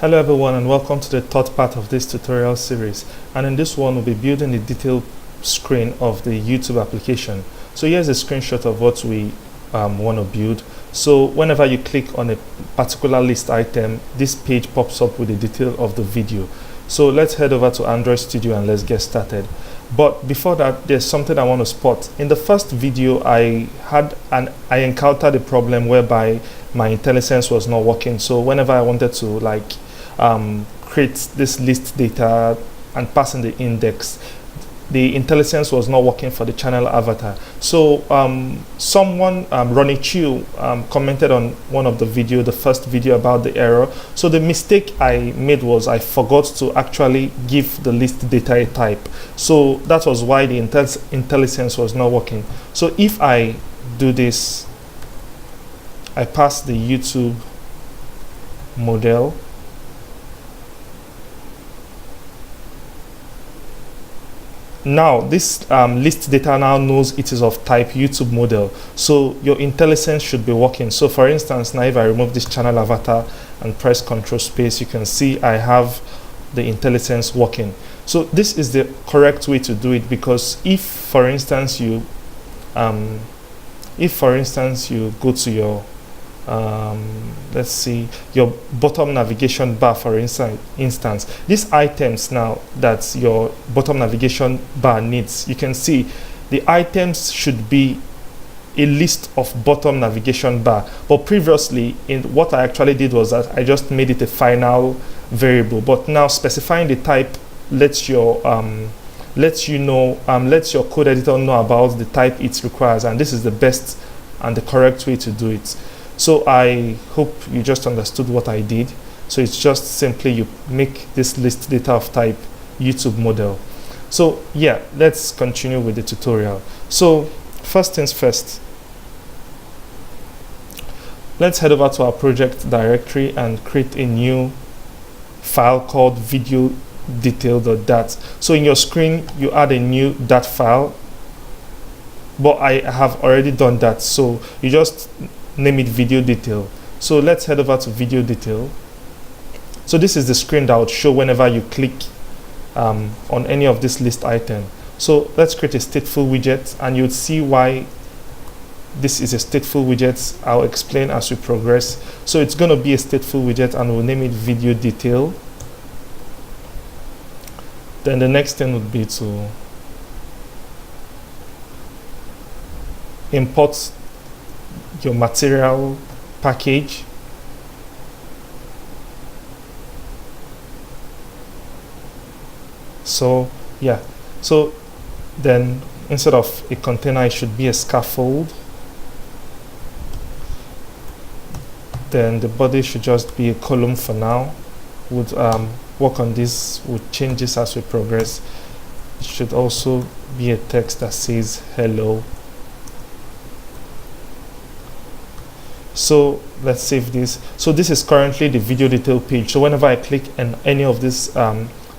Hello everyone and welcome to the third part of this tutorial series, and in this one we'll be building the detailed screen of the YouTube application. So here's a screenshot of what we want to build. So whenever you click on a particular list item, this page pops up with the detail of the video. So let's head over to Android Studio and let's get started. But before that, there's something I want to spot. In the first video I encountered a problem whereby my IntelliSense was not working. So whenever I wanted to create this list data and pass in the index, the IntelliSense was not working for the channel avatar. So someone, Ronnie Chu, commented on one of the video, the first video, about the error. So the mistake I made was I forgot to actually give the list data a type. So that was why the IntelliSense was not working. So if I do this, I pass the YouTube model. Now this list data now knows it is of type YouTube model, so your IntelliSense should be working. So for instance, now if I remove this channel avatar and press Ctrl space, you can see I have the IntelliSense working. So this is the correct way to do it, because if for instance you go to your let's see, your bottom navigation bar, for instance, these items now that your bottom navigation bar needs, you can see the items should be a list of bottom navigation bar. But previously, in what I actually did was that I just made it a final variable. But now specifying the type lets your lets your code editor know about the type it requires, and this is the best and the correct way to do it. So I hope you just understood what I did. So it's just simply you make this list data of type YouTube model. So yeah, let's continue with the tutorial. So first things first, let's head over to our project directory and create a new file called video detail.dat. So in your screen you add a new dat file, but I have already done that, so you just name it video detail. So let's head over to video detail. So this is the screen that would show whenever you click on any of this list item. So let's create a stateful widget, and you'll see why this is a stateful widget. I'll explain as we progress. So it's going to be a stateful widget, and we'll name it video detail. Then the next thing would be to import your material package. So yeah, so then instead of a container it should be a scaffold. Then the body should just be a column for now. Would work on this, would change this as we progress. It should also be a text that says hello. So let's save this. So this is currently the video detail page. So whenever I click on any of this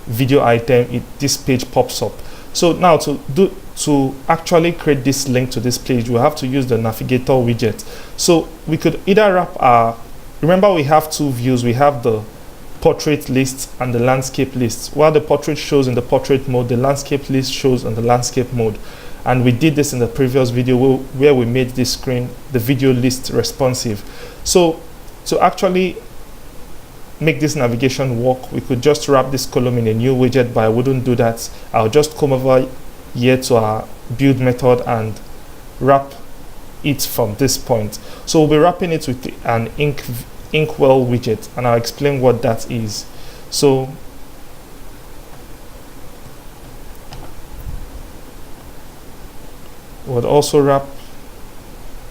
video item, this page pops up. So now to actually create this link to this page, we have to use the navigator widget. So we could either wrap our, remember we have two views, we have the portrait list and the landscape list. While the portrait shows in the portrait mode, the landscape list shows on the landscape mode. And we did this in the previous video where we made this screen, the video list, responsive. So to actually make this navigation work, we could just wrap this column in a new widget, but I wouldn't do that. I'll just come over here to our build method and wrap it from this point. So we'll be wrapping it with an inkwell widget, and I'll explain what that is. So would also wrap.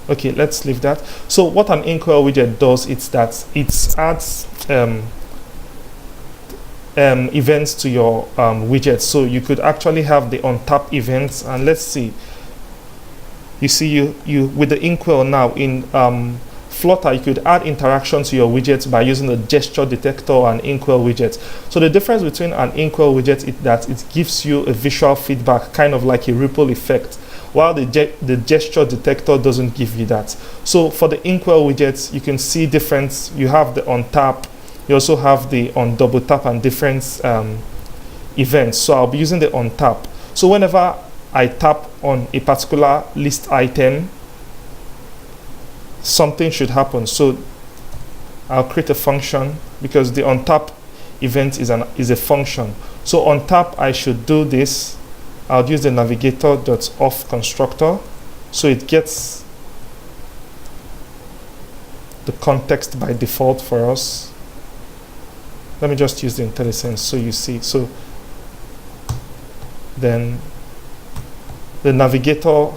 Okay, let's leave that. So what an inkwell widget does is that it adds events to your widget. So you could actually have the on tap events, and let's see. You see, you with the inkwell now in Flutter, you could add interaction to your widgets by using the gesture detector and inkwell widget. So the difference between an inkwell widget is that it gives you a visual feedback, kind of like a ripple effect, while the gesture detector doesn't give you that. So for the inkwell widgets, you can see different. You have the on tap, You also have the on double tap and different events. So I'll be using the on tap. So whenever I tap on a particular list item, something should happen. So I'll create a function, because the on tap event is a function. So on tap, I should do this. I'll use the navigator.off constructor, so it gets the context by default for us. Let me just use the IntelliSense so you see. So then the navigator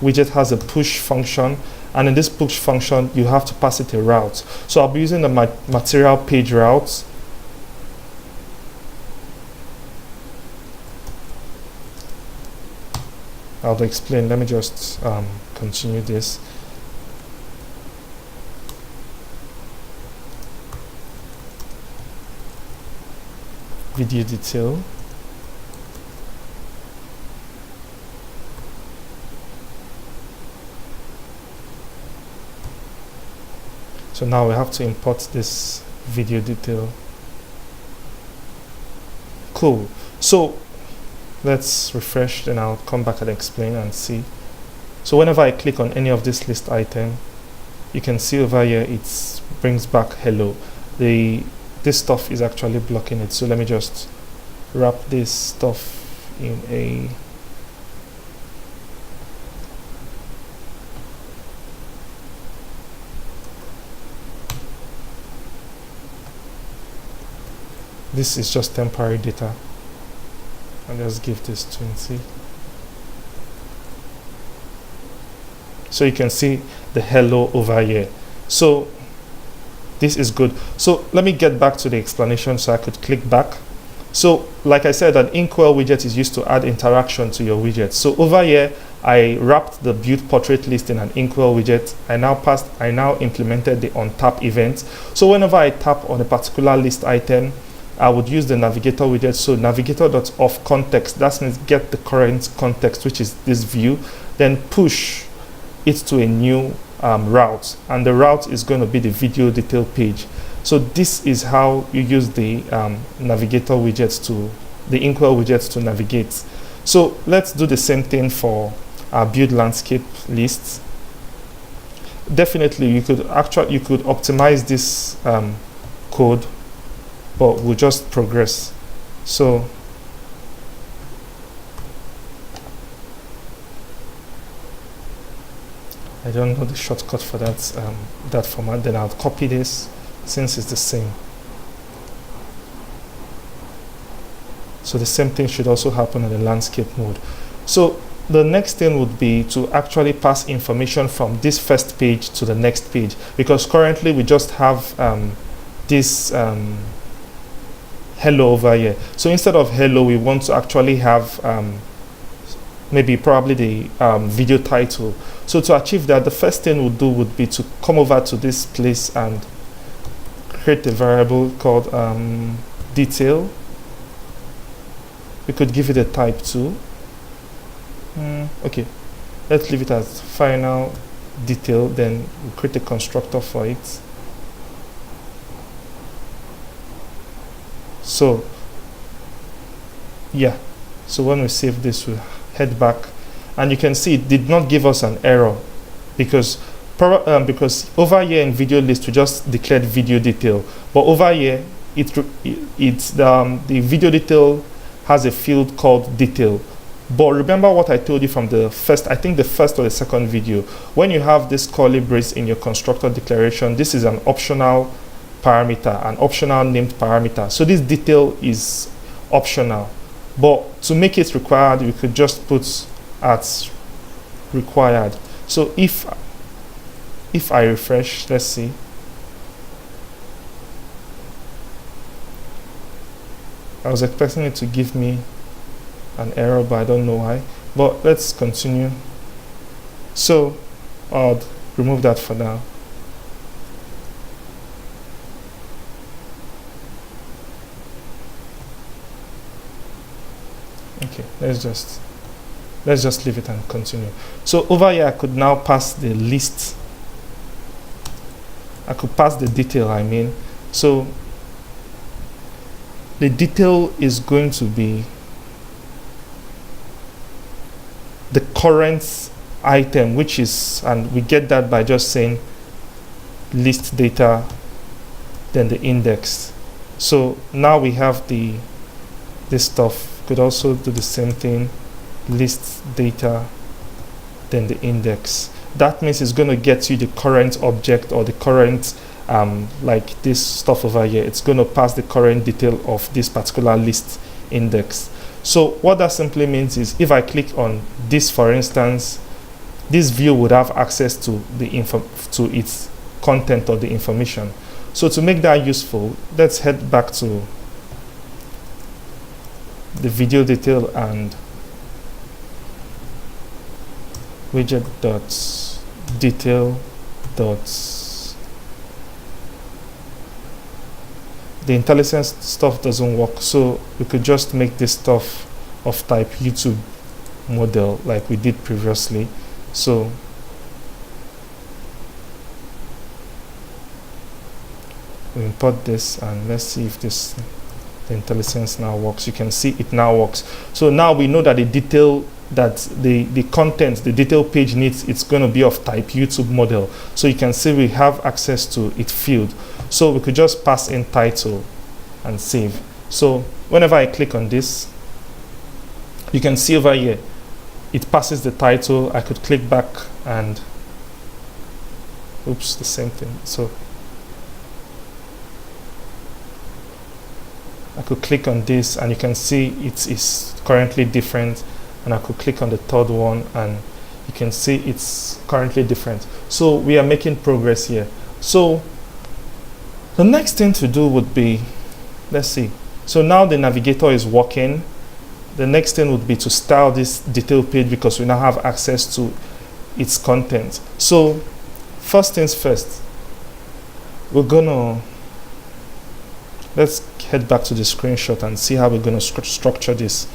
widget has a push function, and in this push function you have to pass it a route. So I'll be using the material page route. I'll explain. Let me just continue this. Video detail. So now we have to import this video detail. Cool. So let's refresh, then I'll come back and explain and see. So whenever I click on any of this list item, you can see over here it brings back hello. This stuff is actually blocking it. So let me just wrap this stuff in a this is just temporary data. I'll just give this 20. So you can see the hello over here. So this is good. So let me get back to the explanation so I could click back. So like I said, an inkwell widget is used to add interaction to your widget. So over here, I wrapped the build portrait list in an inkwell widget. I now implemented the on tap event. So whenever I tap on a particular list item, I would use the navigator widget. So navigator.off context, that means get the current context, which is this view, then push it to a new route, and the route is going to be the video detail page. So this is how you use the navigator widgets to the inkwell widgets to navigate. So let's do the same thing for our build landscape lists. Definitely you could optimize this code, but we'll just progress. So I don't know the shortcut for that format. Then I'll copy this since it's the same. So the same thing should also happen in the landscape mode. So the next thing would be to actually pass information from this first page to the next page, because currently we just have this hello over here. So instead of hello, we want to actually have probably the video title. So to achieve that, the first thing we'll do would be to come over to this place and create a variable called detail. We could give it a type too. Okay, let's leave it as final detail, then we'll create a constructor for it. So yeah, so when we save this, we'll head back, and you can see it did not give us an error because over here in video list we just declared video detail, but over here the video detail has a field called detail. But remember what I told you from the first, I think the first or the second video, when you have this curly brace in your constructor declaration, this is an optional parameter, an optional named parameter. So this detail is optional, but to make it required, we could just put at required. So if I refresh, let's see. I was expecting it to give me an error, but I don't know why. But let's continue. So I'll remove that for now. Okay, let's just leave it and continue. So over here I could now pass the list. I could pass the detail, I mean. So the detail is going to be the current item, which is, and we get that by just saying list data, then the index. So now we have this stuff. Could also do the same thing, list data, then the index. That means it's going to get you the current object or the current like this stuff over here. It's going to pass the current detail of this particular list index. So what that simply means is if I click on this, for instance, this view would have access to its content or the information. So to make that useful, let's head back to the video detail and widget dot detail dot the IntelliSense stuff doesn't work, so we could just make this stuff of type YouTube model like we did previously. So we import this and let's see if the IntelliSense now works. You can see it now works. So now we know that the detail that the content, the detail page needs, it's going to be of type YouTube model. So you can see we have access to it field. So we could just pass in title and save. So whenever I click on this, you can see over here, it passes the title. I could click back and, oops, the same thing. So I could click on this and you can see it is currently different, and I could click on the third one and you can see it's currently different. So we are making progress here. So the next thing to do would be, let's see, so now the navigator is working. The next thing would be to style this detail page because we now have access to its content. So first things first, we're gonna, let's head back to the screenshot and see how we're gonna structure this.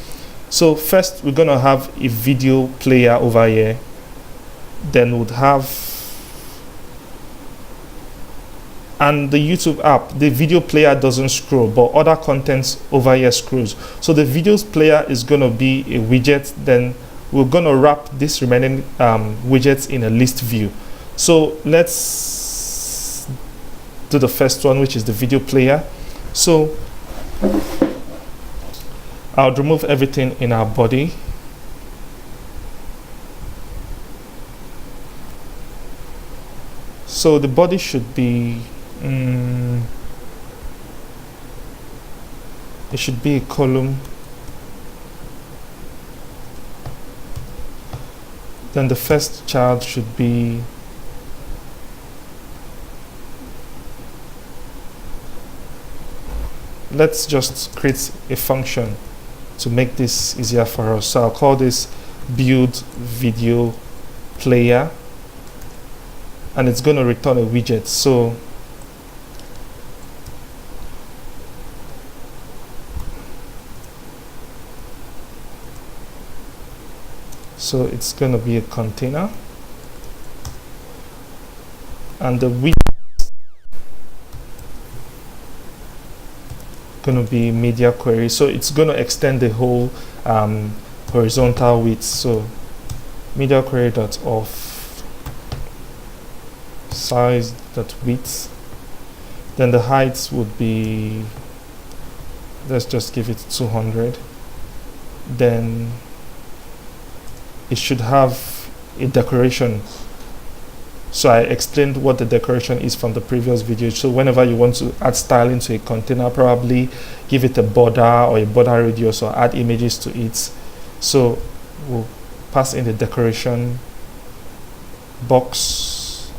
So first we're gonna have a video player over here, then we'd have, and the YouTube app, the video player doesn't scroll, but other contents over here scrolls. So the videos player is gonna be a widget, then we're gonna wrap this remaining widgets in a list view. So let's do the first one, which is the video player. So I'll remove everything in our body. So the body should be, it should be a column. Then the first child should be, let's just create a function to make this easier for us. So I'll call this build video player, and it's going to return a widget. So it's going to be a container, and the widget going to be media query. So it's going to extend the whole horizontal width. So media query dot off size dot width. Then the height would be, let's just give it 200. Then it should have a decoration. So I explained what the decoration is from the previous video. So whenever you want to add style into a container, probably give it a border or a border radius or add images to it. So we'll pass in the decoration box,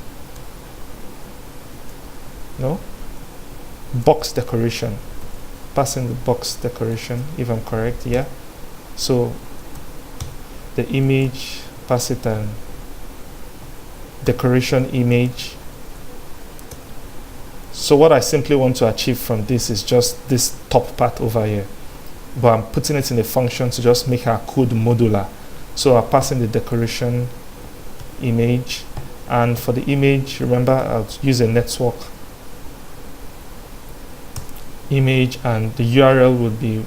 no? Box decoration. Pass in the box decoration, if I'm correct, yeah? So the image, pass it an decoration image. So what I simply want to achieve from this is just this top part over here, but I'm putting it in a function to just make our code modular. So I'll pass in the decoration image, and for the image, remember, I'll use a network image, and the URL would be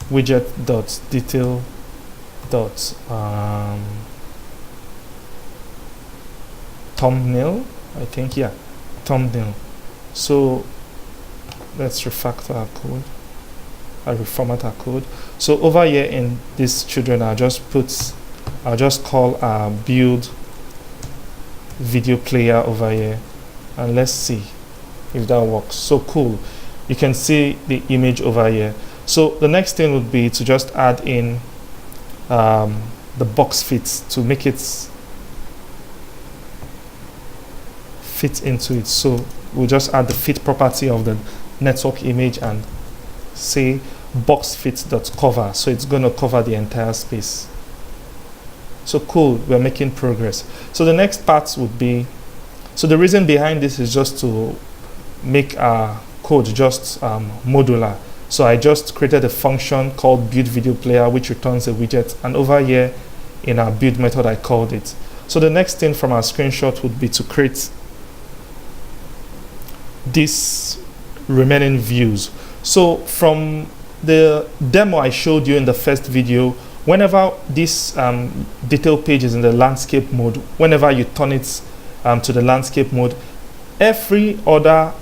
widget.detail thumbnail, I think, yeah, thumbnail. So let's refactor our code. I reformat our code. So over here in this children, I'll just call our build video player over here, and let's see if that works. So cool, you can see the image over here. So the next thing would be to just add in the box fits to make it fit into it. So we'll just add the fit property of the network image and say box fit.cover, so it's going to cover the entire space. So cool, we're making progress. So the next part would be, so the reason behind this is just to make our code just modular. So I just created a function called build video player, which returns a widget, and over here in our build method I called it. So the next thing from our screenshot would be to create these remaining views. So from the demo I showed you in the first video, whenever this detail page is in the landscape mode, whenever you turn it to the landscape mode, every other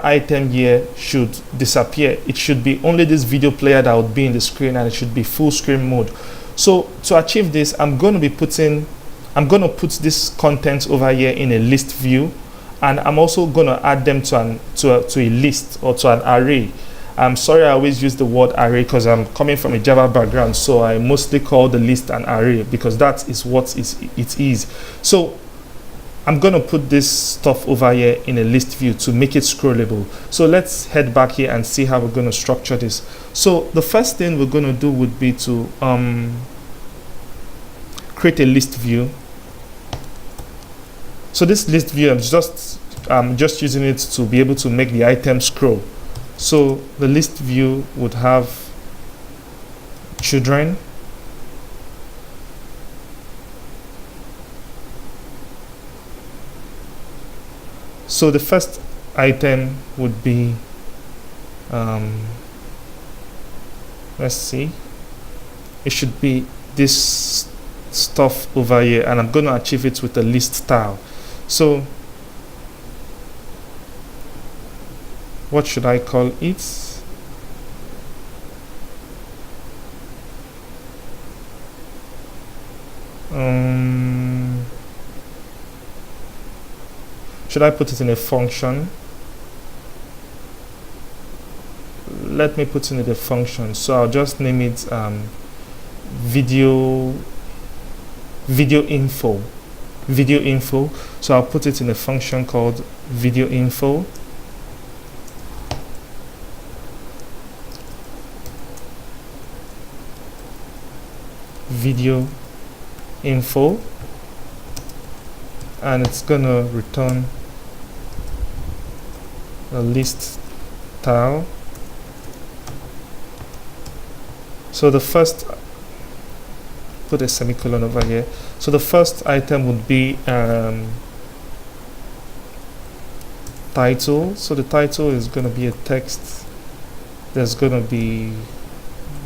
item here should disappear. It should be only this video player that would be in the screen, and it should be full screen mode. So to achieve this, I'm going to put this content over here in a list view, and I'm also going to add them to a list or to an array. I'm sorry I always use the word array because I'm coming from a Java background, so I mostly call the list an array because that is what it is. So I'm going to put this stuff over here in a list view to make it scrollable. So let's head back here and see how we're going to structure this. So the first thing we're going to do would be to create a list view. So this list view, I'm just using it to be able to make the item scroll. So the list view would have children, so the first item would be let's see, it should be this stuff over here, and I'm going to achieve it with a list style. So what should I call it? Should I put it in a function? Let me put in a function. So I'll just name it video info. So I'll put it in a function called video info. Video info, and it's gonna return a list style. So the first, put a semicolon over here. So the first item would be title. So the title is going to be a text. There's going to be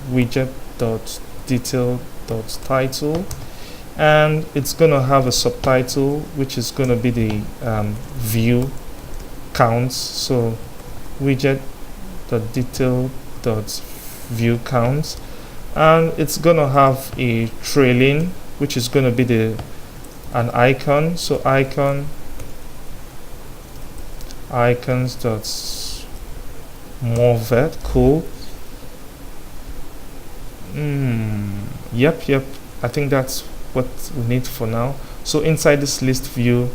widget.detail.title, and it's going to have a subtitle, which is going to be the view counts. So widget.detail.view counts, and it's going to have a trailing, which is going to be an icon. So icons.moveVet. Cool. Yep, I think that's what we need for now. So inside this list view,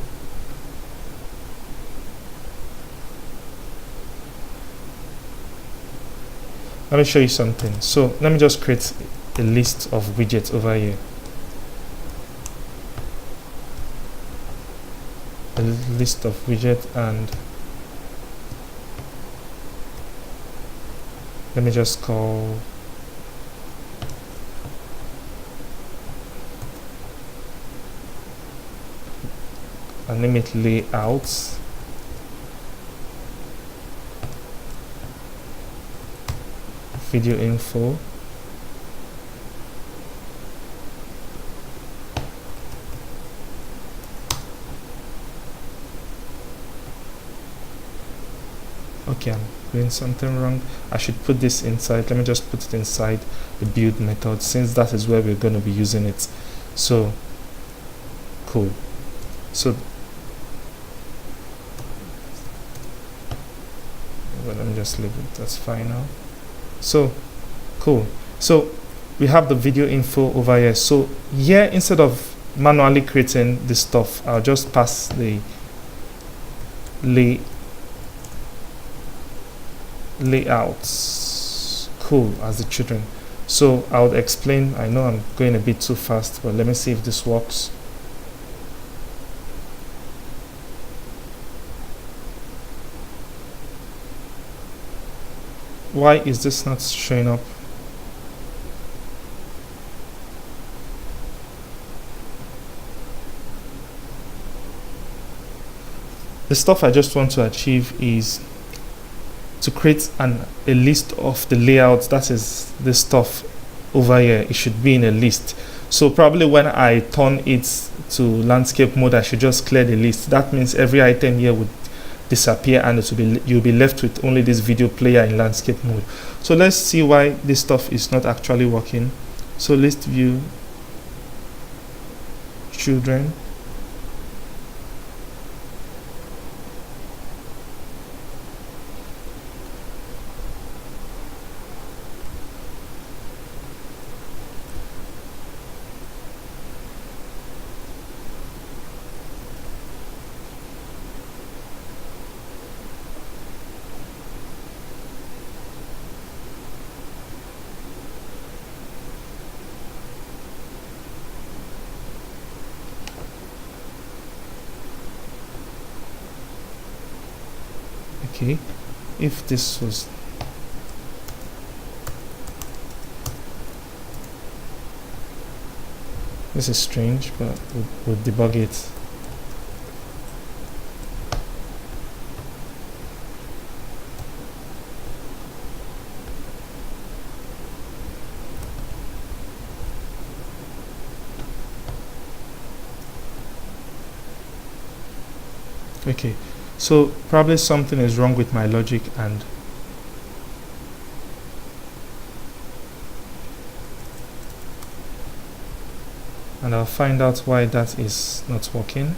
let me show you something. So let me just create a list of widgets over here. A list of widgets, and let me just call and name it layouts. video info. Okay, I'm doing something wrong. I should put this inside. Let me just put it inside the build method, since that is where we're going to be using it. So cool. So well, let me just leave it. That's fine now. So cool. So we have the video info over here. So here, instead of manually creating this stuff, I'll just pass the layouts. Cool, as the children. So I would explain. I know I'm going a bit too fast, but let me see if this works. Why is this not showing up? The stuff I just want to achieve is to create a list of the layouts. That is the stuff over here. It should be in a list. So probably when I turn it to landscape mode, I should just clear the list. That means every item here would disappear, and it will be, you'll be left with only this video player in landscape mode. So let's see why this stuff is not actually working. So list view children. Okay, if this was this is strange, but we'll debug it. Okay, so probably something is wrong with my logic, and I'll find out why that is not working.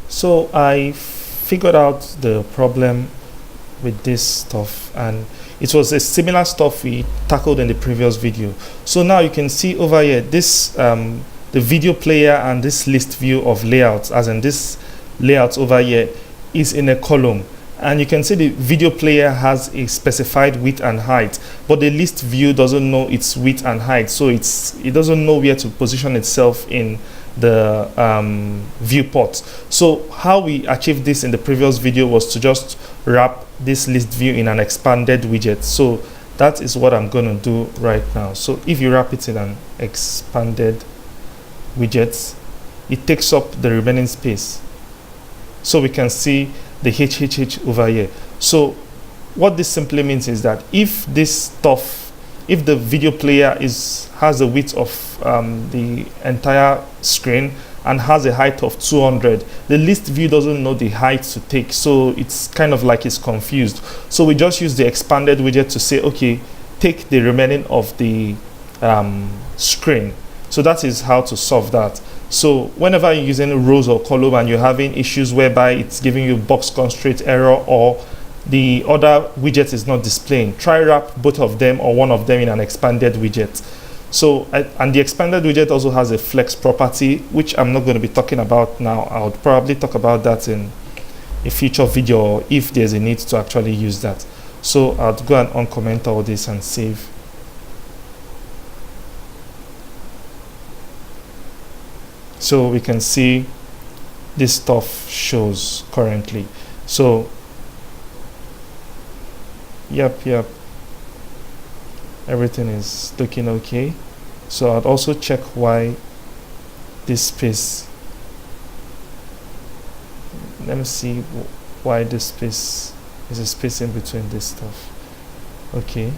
So I figured out the problem with this stuff, and it was a similar stuff we tackled in the previous video. So now you can see over here this the video player and this list view of layouts, as in this layout over here, is in a column, and you can see the video player has a specified width and height, but the list view doesn't know its width and height, so it doesn't know where to position itself in the viewport. So how we achieved this in the previous video was to just wrap this list view in an expanded widget. So that is what I'm going to do right now. So if you wrap it in an expanded widget, it takes up the remaining space, so we can see the HHH over here. So what this simply means is that if this stuff, if the video player has a width of the entire screen and has a height of 200, the list view doesn't know the height to take, so it's kind of like it's confused. So we just use the expanded widget to say, okay, take the remaining of the screen. So that is how to solve that. So whenever you're using rows or column and you're having issues whereby it's giving you box constraint error, or the other widget is not displaying, try wrap both of them or one of them in an expanded widget. So and the expanded widget also has a flex property, which I'm not going to be talking about now. I would probably talk about that in a future video, or if there's a need to actually use that. So I'll go and uncomment all this and save. So we can see this stuff shows currently. So yep, everything is looking okay. So I'd also check why this space, let me see why this space is a space in between this stuff. Okay.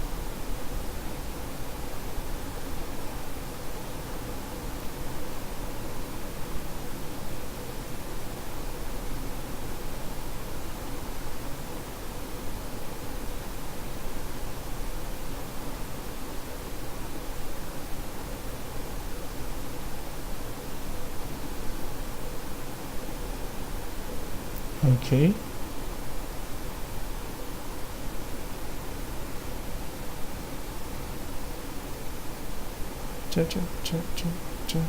Okay. Check, check, check, check, check.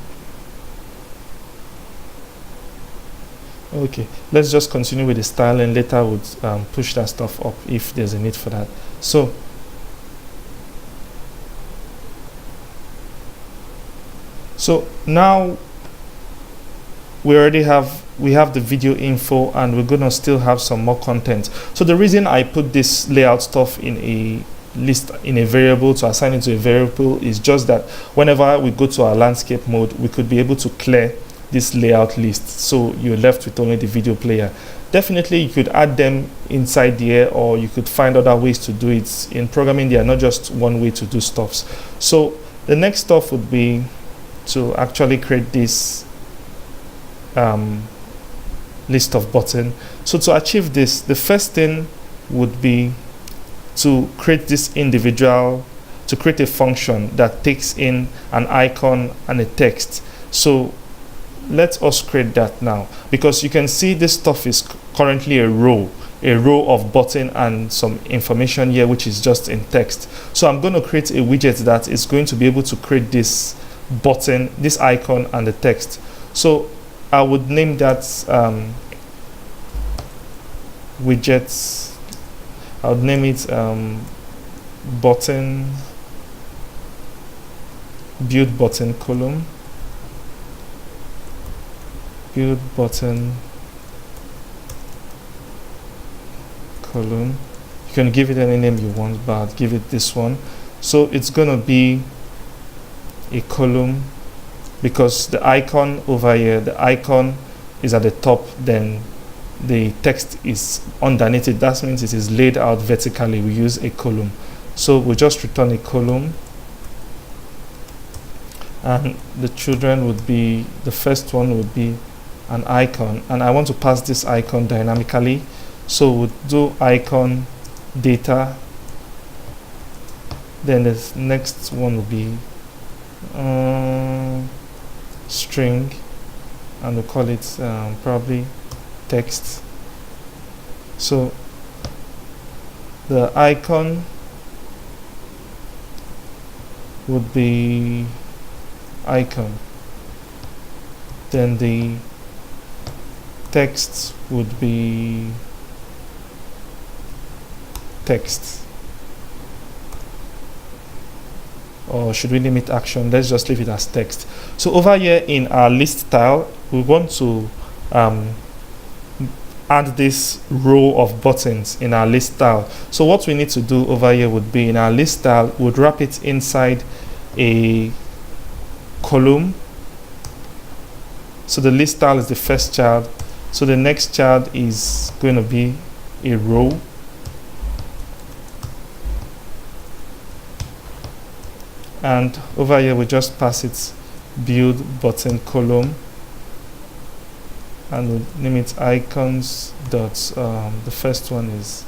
Okay, let's just continue with the style, and later we'll push that stuff up if there's a need for that. So now we have the video info, and we're gonna still have some more content. So the reason I put this layout stuff in a list, in a variable, to assign it to a variable, is just that whenever we go to our landscape mode, we could be able to clear this layout list, so you're left with only the video player. Definitely you could add them inside there, or you could find other ways to do it. In programming, there are not just one way to do stuffs. So the next stuff would be to actually create this list of button. So to achieve this, the first thing would be to create this individual, to create a function that takes in an icon and a text. So let us create that now, because you can see this stuff is currently a row of button and some information here which is just in text. So I'm going to create a widget that is going to be able to create this button, this icon, and the text. So I would name that widgets. I would name it button, build button column, build button column. You can give it any name you want, but I'll give it this one. So it's gonna be a column, because the icon over here, the icon is at the top, then the text is underneath it. That means it is laid out vertically. We use a column. So we'll just return a column, and the children would be, the first one would be an icon, and I want to pass this icon dynamically. So we'll do icon data, then the next one will be string, and we'll call it probably text. So the icon would be icon, then the text would be text. Or should we name it action? Let's just leave it as text. So over here in our list style, we want to add this row of buttons in our list style. So what we need to do over here would be, in our list style, would wrap it inside a column. So the list style is the first child. So the next child is going to be a row. And over here we just pass it build button column, and we'll name it icons dot the first one is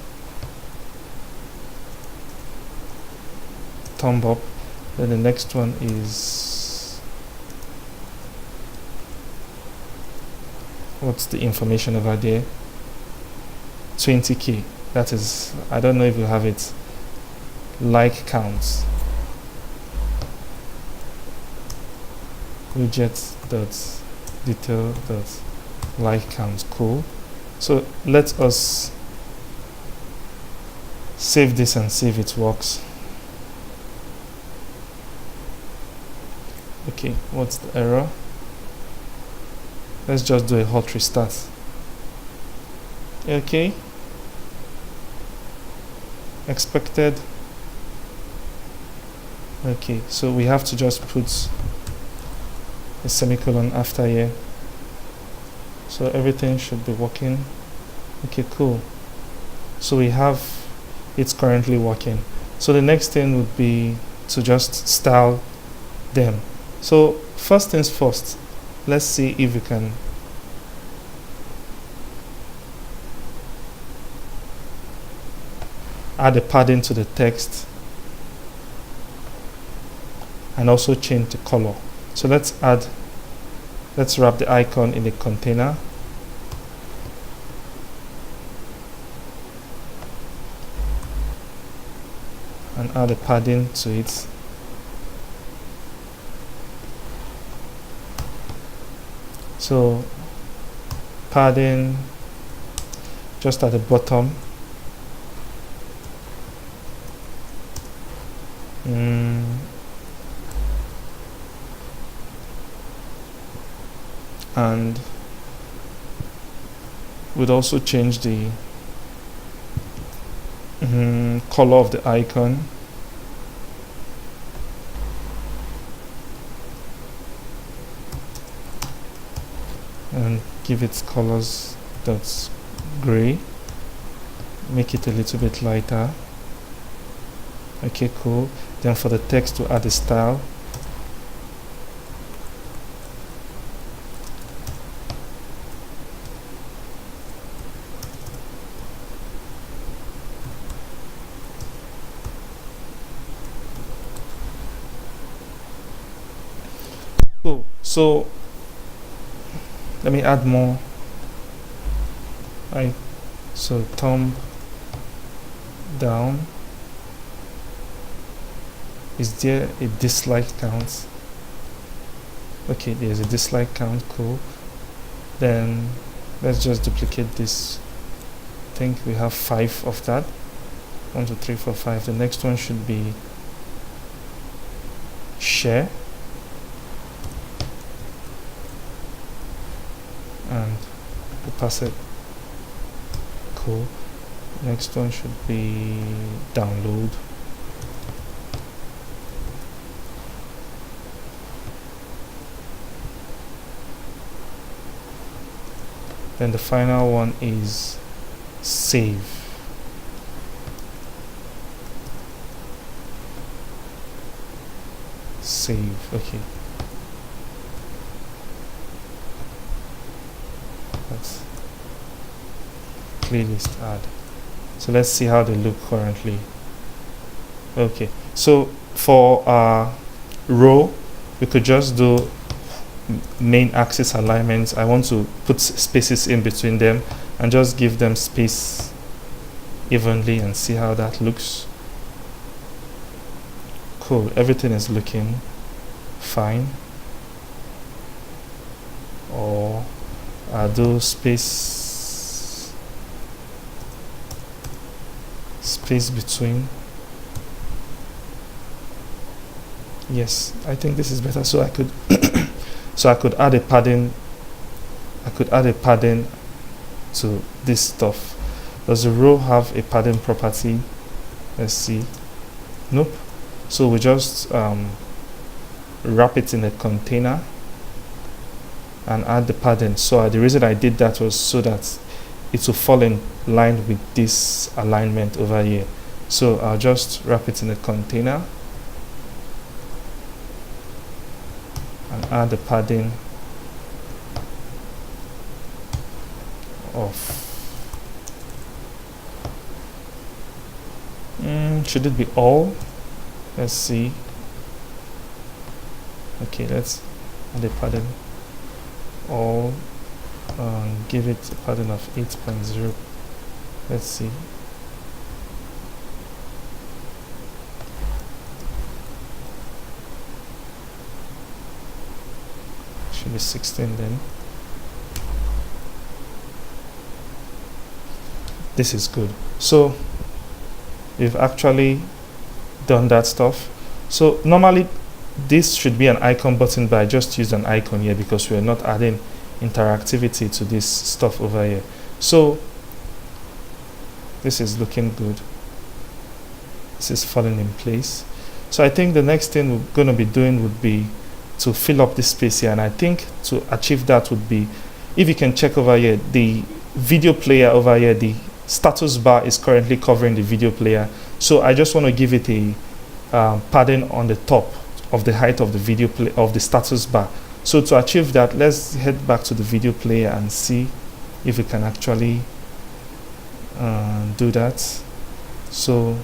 thumb up, then the next one is, what's the information over there, 20k. That is, I don't know if you have it, like counts. Widget dot detail dot like counts. Cool. So let us save this and see if it works. Okay, what's the error? Let's just do a hot restart. Okay, expected. Okay, so we have to just put a semicolon after here, so everything should be working. Okay, cool. So we have it's currently working. So the next thing would be to just style them. So first things first, let's see if we can add a padding to the text and also change the color. So let's wrap the icon in a container. And add a padding to it. So padding just at the bottom. And we'd also change the color of the icon. And give it colors that's gray. Make it a little bit lighter. Okay, cool. Then for the text to add a style. Cool. So let me add more. Right. So thumb down. Is there a dislike count? Okay, there's a dislike count. Cool. Then let's just duplicate this. I think we have 5 of that. 1, 2, 3, 4, 5. The next one should be share. And we pass it. Cool. Next one should be download. Then the final one is save. Save. Okay. That's playlist add. So let's see how they look currently. Okay. So for our row, we could just do main axis alignments. I want to put spaces in between them and just give them space evenly and see how that looks. Cool. Everything is looking fine. Or do space between. Yes, I think this is better. So I could so I could add a padding. I could add a padding to this stuff. Does the row have a padding property? Let's see. Nope. So we just wrap it in a container and add the padding. So the reason I did that was so that it will fall in line with this alignment over here. So I'll just wrap it in a container and add the padding of should it be all? Let's see. Okay, let's add a padding all and give it a padding of 8.0. Let's see. Should be 16 then. This is good. So we've actually done that stuff. So normally this should be an icon button, but I just used an icon here because we're not adding interactivity to this stuff over here. So this is looking good. This is falling in place. So I think the next thing we're going to be doing would be to fill up this space here, and I think to achieve that would be, if you can check over here, the video player over here, the status bar is currently covering the video player. So I just want to give it a padding on the top of the height of the video play of the status bar. So to achieve that, let's head back to the video player and see if we can actually do that. So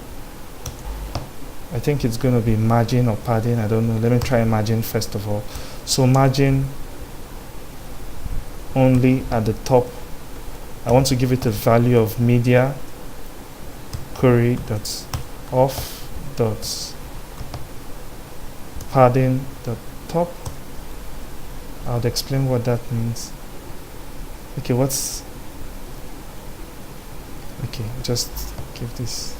I think it's going to be margin or padding, I don't know. Let me try margin first of all. So margin only at the top. I want to give it a value of media query dot off dot padding dot top. I'll explain what that means. Okay, just give this.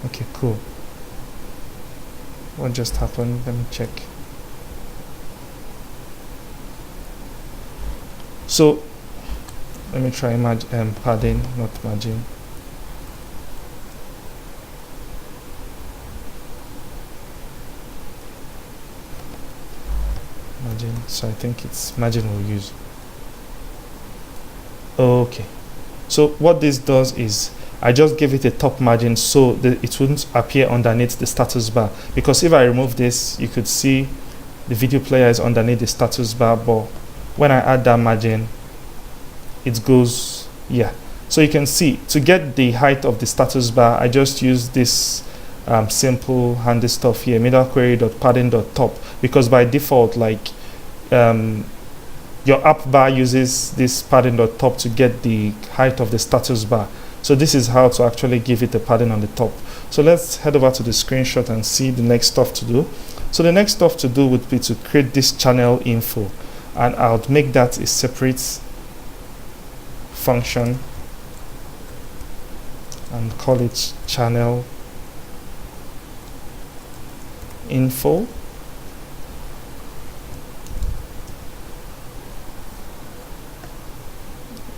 Okay, cool. What just happened? Let me check. So let me try padding, not margin. Margin. So I think it's margin we'll use. Okay. So what this does is I just give it a top margin so that it wouldn't appear underneath the status bar, because if I remove this, you could see the video player is underneath the status bar, but when I add that margin, it goes, yeah. So you can see, to get the height of the status bar, I just use this simple handy stuff here, media query.padding.top, because by default, like your app bar uses this padding.top to get the height of the status bar. So this is how to actually give it a padding on the top. So let's head over to the screenshot and see the next stuff to do. So the next stuff to do would be to create this channel info, and I'll make that a separate function and call it channel info.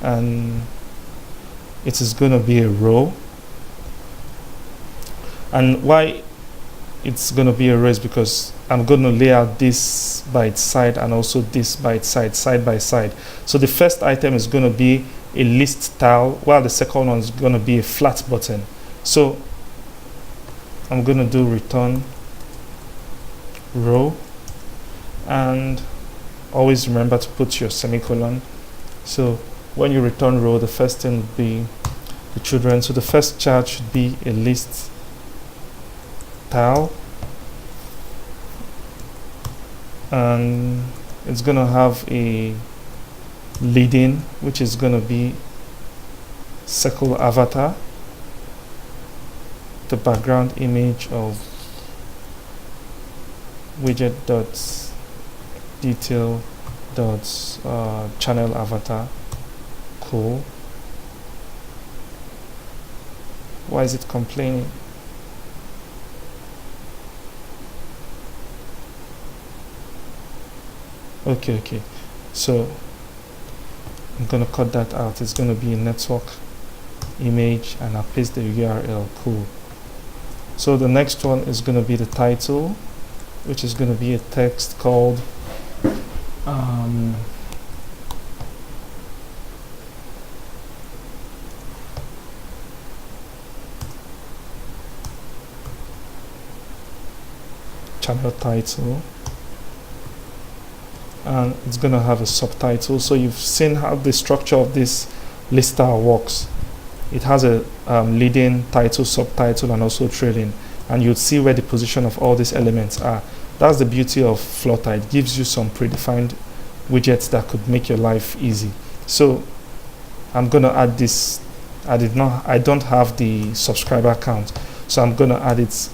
And it is going to be a row. And why it's going to be a row is because I'm going to lay out this by its side and also this by its side by side. So the first item is going to be a list tile, while the second one is going to be a flat button. So I'm going to do return row, and always remember to put your semicolon. So when you return row, the first thing would be the children. So the first child should be a list tile, and it's going to have a leading, which is going to be circle avatar, the background image of widget dot detail dot channel avatar. Cool. Why is it complaining? Okay. So I'm gonna cut that out. It's gonna be a network image, and I'll paste the URL. Cool. So the next one is gonna be the title, which is gonna be a text called channel title, and it's going to have a subtitle. So you've seen how the structure of this list style works. It has a leading, title, subtitle, and also trailing, and you'll see where the position of all these elements are. That's the beauty of Flutter. It gives you some predefined widgets that could make your life easy. So I'm going to add this. I don't have the subscriber count, so I'm going to add it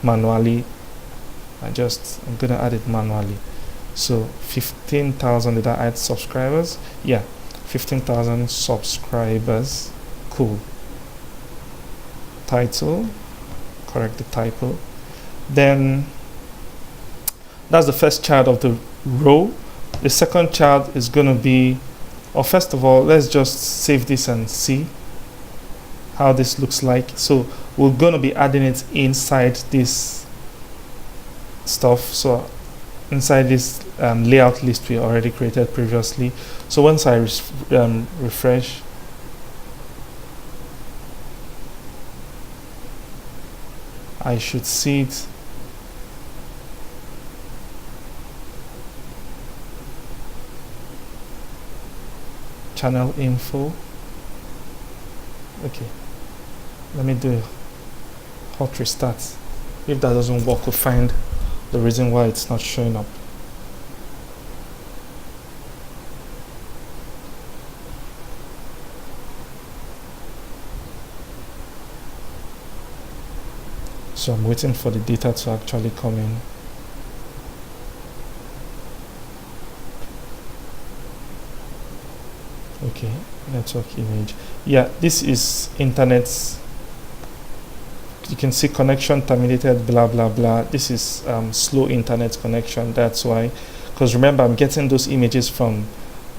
manually. I'm going to add it manually. So 15,000, did I add subscribers? Yeah, 15,000 subscribers. Cool. Title, correct the typo. Then that's the first child of the row. The second child is going to be, or first of all, let's just save this and see how this looks like. So we're going to be adding it inside this stuff. So inside this layout list we already created previously. So once I refresh, I should see it. Channel info. Okay, let me do a hot restart. If that doesn't work, we'll find the reason why it's not showing up. So I'm waiting for the data to actually come in. Okay, network image. Yeah, this is internet. You can see connection terminated, blah blah blah. This is slow internet connection. That's why, because remember, I'm getting those images from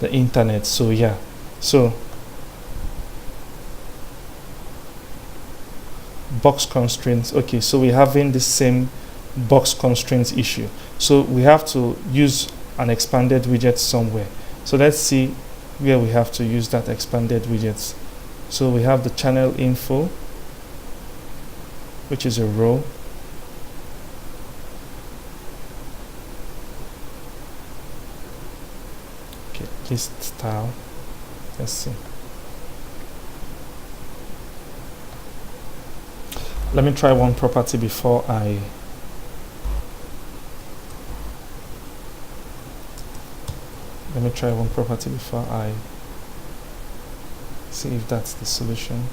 the internet. So yeah, so box constraints. Okay, so we're having the same box constraints issue. So we have to use an expanded widget somewhere. So let's see where we have to use that expanded widgets. So we have the channel info, which is a row. Okay, list style. Let's see. Let me try one property before I see if that's the solution.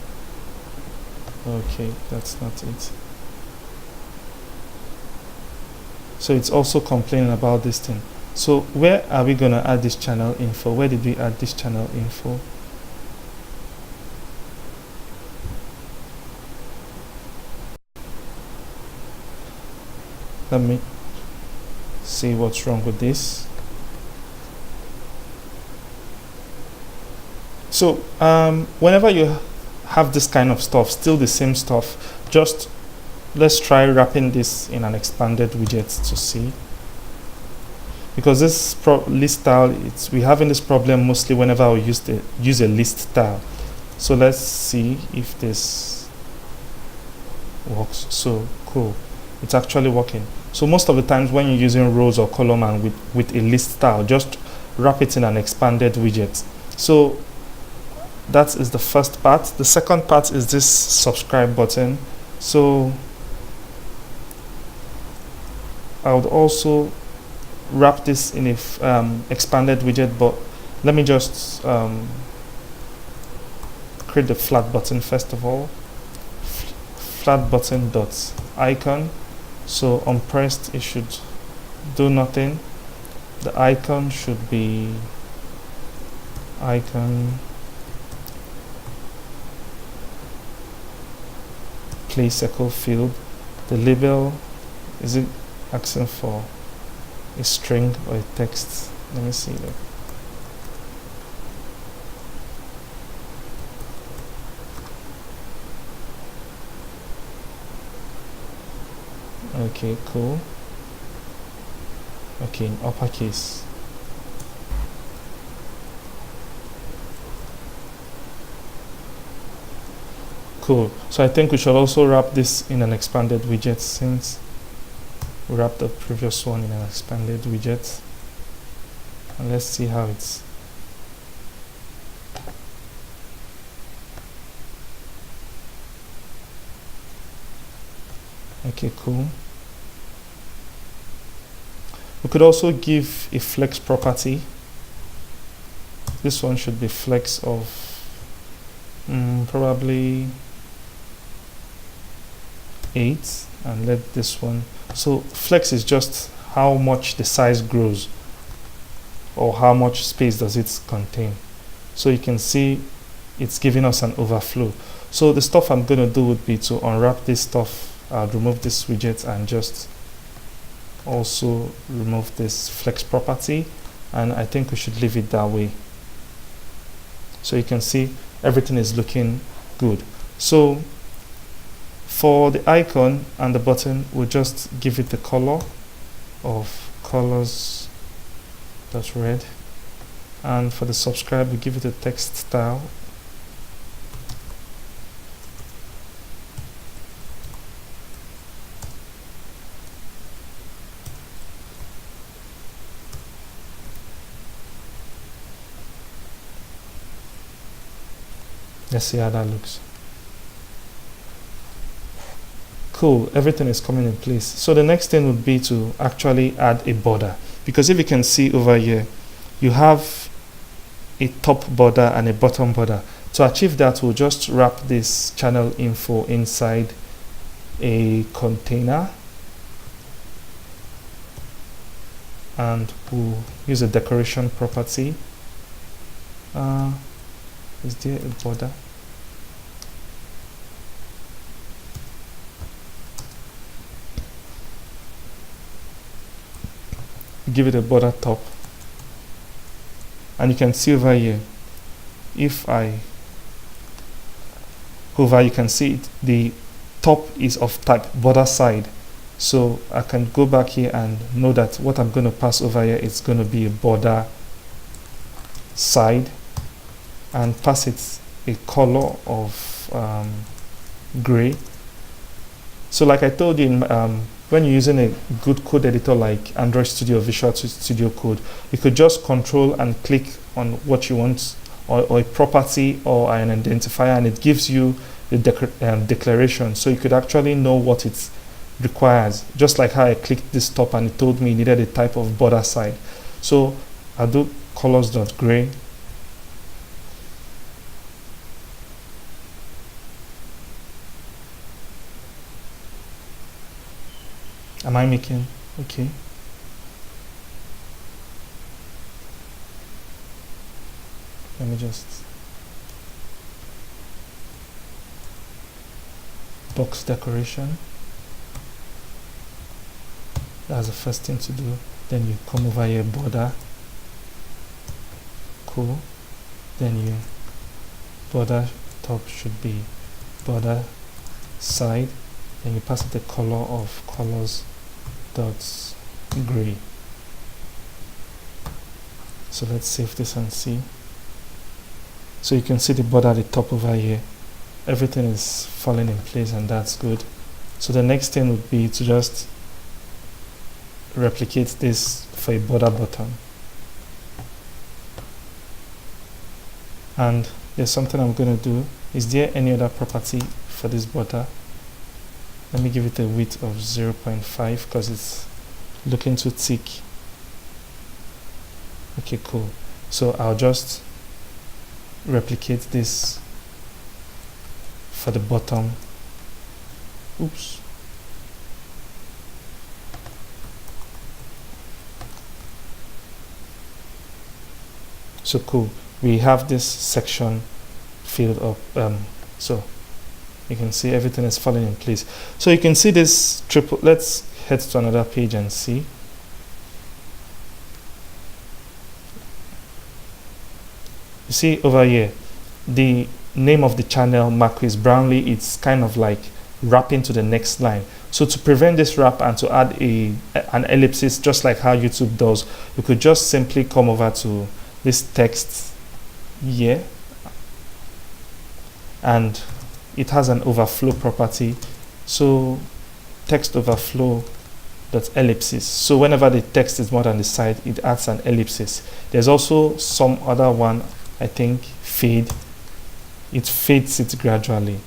Okay, that's not it. So it's also complaining about this thing. So where are we going to add this channel info? Where did we add this channel info? Let me see what's wrong with this. So whenever you have this kind of stuff, still the same stuff, just let's try wrapping this in an expanded widget to see. Because this list style, we're having this problem mostly whenever we use a list style. So let's see if this works. So cool, it's actually working. So most of the times when you're using rows or column and with a list style, just wrap it in an expanded widget. So that is the first part. The second part is this subscribe button. So I would also wrap this in a expanded widget, but let me just create the flat button first of all. Flat button dot icon. So on pressed, it should do nothing. The icon should be icon place echo field. The label, is it asking for a string or a text? Let me see that. Okay, cool. Okay, in uppercase. Cool. So I think we should also wrap this in an expanded widget, since we wrapped the previous one in an expanded widget. And let's see how it's. Okay, cool. We could also give a flex property. This one should be flex of probably 8, and let this one. So flex is just how much the size grows, or how much space does it contain. So you can see it's giving us an overflow. So the stuff I'm going to do would be to unwrap this stuff. I'll remove this widget and just also remove this flex property, and I think we should leave it that way. So you can see everything is looking good. So for the icon and the button, we'll just give it the color of colors dot red, and for the subscribe we give it a text style. Let's see how that looks. Cool, everything is coming in place. So the next thing would be to actually add a border, because if you can see over here, you have a top border and a bottom border. To achieve that, we'll just wrap this channel info inside a container, and we'll use a decoration property. Is there a border? Give it a border top, and you can see over here, if I hover, you can see it, the top is of type border side. So I can go back here and know that what I'm going to pass over here is going to be a border side, and pass it a color of gray. So like I told you, when you're using a good code editor like Android Studio, Visual Studio Code, you could just control and click on what you want, or a property or an identifier, and it gives you the declaration, so you could actually know what it requires. Just like how I clicked this top and it told me it needed a type of border side. So I'll do colors.gray. Am I making? Okay. Let me just box decoration. That's the first thing to do. Then you come over here, border. Cool. Then you border top should be border side. Then you pass it the color of colors dot gray. So let's save this and see. So you can see the border at the top over here. Everything is falling in place, and that's good. So the next thing would be to just replicate this for a border button. And there's something I'm going to do. Is there any other property for this border? Let me give it a width of 0.5 because it's looking too thick. Okay, cool. So I'll just replicate this for the bottom. Oops. So cool. We have this section filled up. So you can see everything is falling in place. So you can see this triple. Let's head to another page and see. You see over here, the name of the channel, Marquis Brownlee, it's kind of like wrapping to the next line. So to prevent this wrap and to add an ellipsis, just like how YouTube does, you could just simply come over to this text here, and it has an overflow property. So text overflow dot ellipsis. So whenever the text is more than the side, it adds an ellipsis. There's also some other one, I think, fade. It fades it gradually.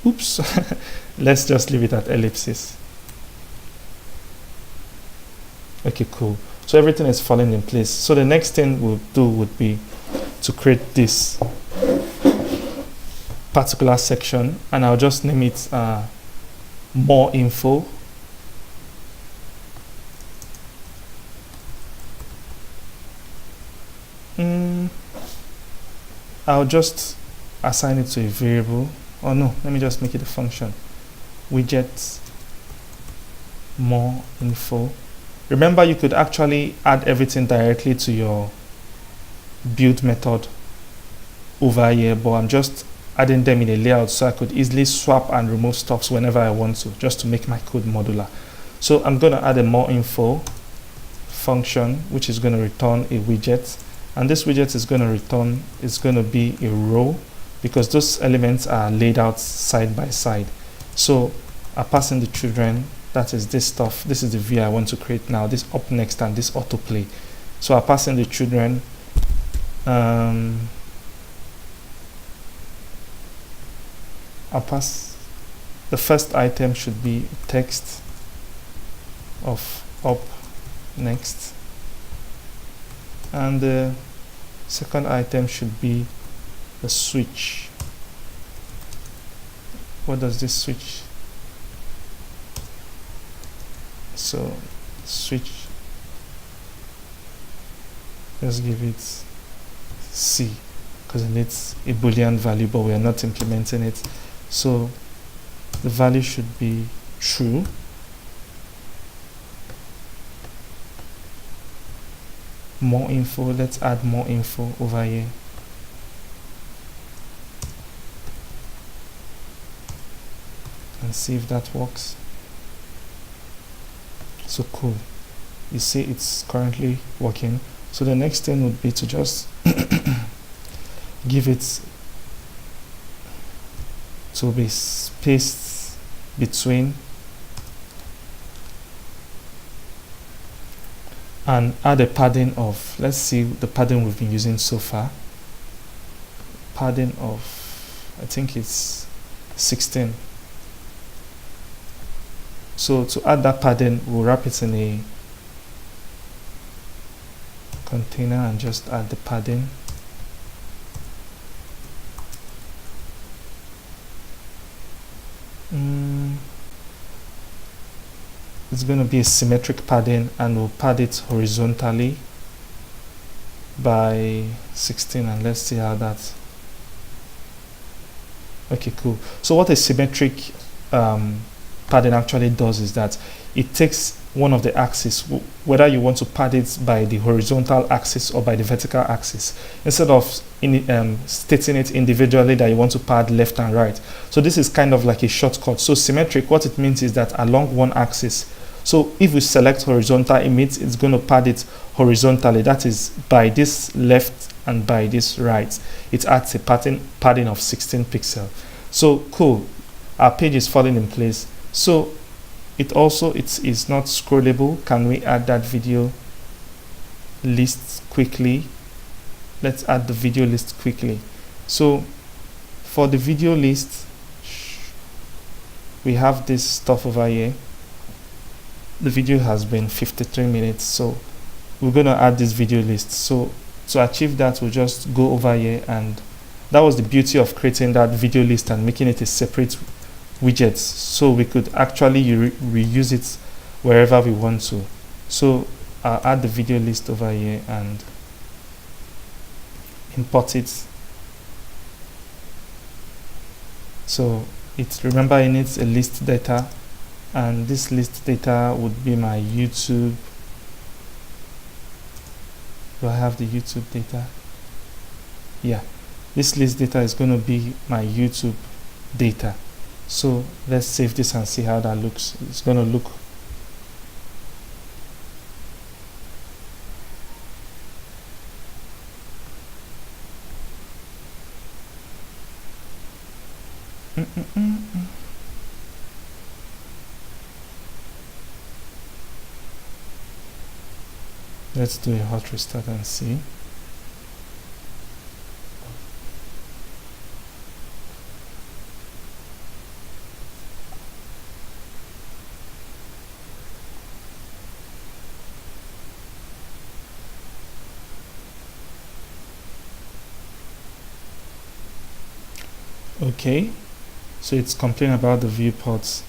Oops. Let's just leave it at ellipsis. Okay, cool. So everything is falling in place. So the next thing we'll do would be to create this particular section, and I'll just name it more info. I'll just assign it to a variable. Oh no, let me just make it a function. Widget more info. Remember, you could actually add everything directly to your build method over here, but I'm just adding them in a layout so I could easily swap and remove stuffs whenever I want to, just to make my code modular. So I'm going to add a more info, function which is going to return a widget, and this widget is going to be a row because those elements are laid out side by side. So I pass in the children, that is this stuff. This is the view I want to create now, this up next and this autoplay. So I pass in the children. I pass, the first item should be text of up next, and the second item should be the switch. What does this switch? So switch, let's give it C because it needs a boolean value, but we are not implementing it. So the value should be true. More info, let's add more info over here. And see if that works. So cool, you see it's currently working. So the next thing would be to just give it to be spaced between, and add a padding of, let's see the padding we've been using so far. Padding of, I think it's 16. So to add that padding, we'll wrap it in a container and just add the padding. It's going to be a symmetric padding, and we'll pad it horizontally by 16, and let's see how that. Okay, cool. So what a symmetric padding actually does is that it takes one of the axes, whether you want to pad it by the horizontal axis or by the vertical axis, instead of stating it individually that you want to pad left and right. So this is kind of like a shortcut. So symmetric, what it means is that along one axis, so if we select horizontal, it means it's going to pad it horizontally, that is by this left and by this right. It adds a padding of 16 pixels. So cool, our page is falling in place. So it also is not scrollable. Can we add that video list quickly? Let's add the video list quickly. So for the video list, we have this stuff over here. The video has been 53 minutes, so we're going to add this video list. So to achieve that, we'll just go over here, and that was the beauty of creating that video list and making it a separate widget, so we could actually reuse it wherever we want to. So I'll add the video list over here and import it. So remember it needs a list data, and this list data would be my YouTube. Do I have the YouTube data? Yeah, this list data is going to be my YouTube data. So let's save this and see how that looks. It's going to look Let's do a hot restart and see. Okay, so it's complaining about the viewports.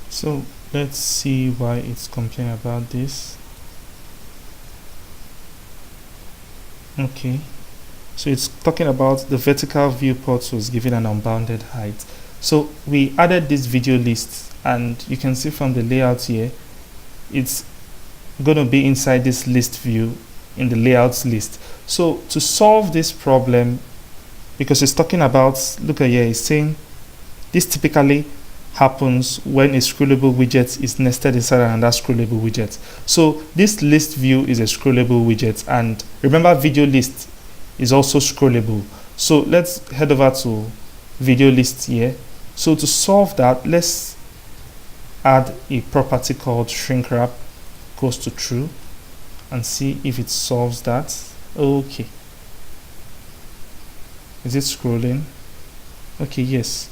So let's see why it's complaining about this. Okay, so it's talking about the vertical viewport was given an unbounded height. So we added this video list, and you can see from the layout here, it's going to be inside this list view in the layouts list. So to solve this problem, because it's talking about, look at here, it's saying this typically happens when a scrollable widget is nested inside another scrollable widget. So this list view is a scrollable widget, and remember video list is also scrollable. So let's head over to video list here. So to solve that, let's add a property called shrink wrap goes to true and see if it solves that. Okay, is it scrolling? Okay, yes,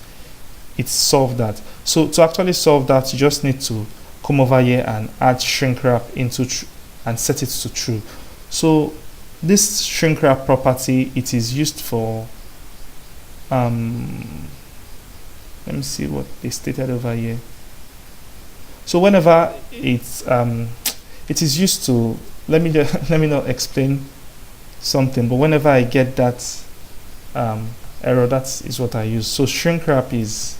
it solved that. So to actually solve that, you just need to come over here and add shrink wrap into and set it to true. So this shrink wrap property, it is used for let me see what they stated over here. So whenever it's it is used to, let me not explain something, but whenever I get that error, that is what I use. So shrink wrap is,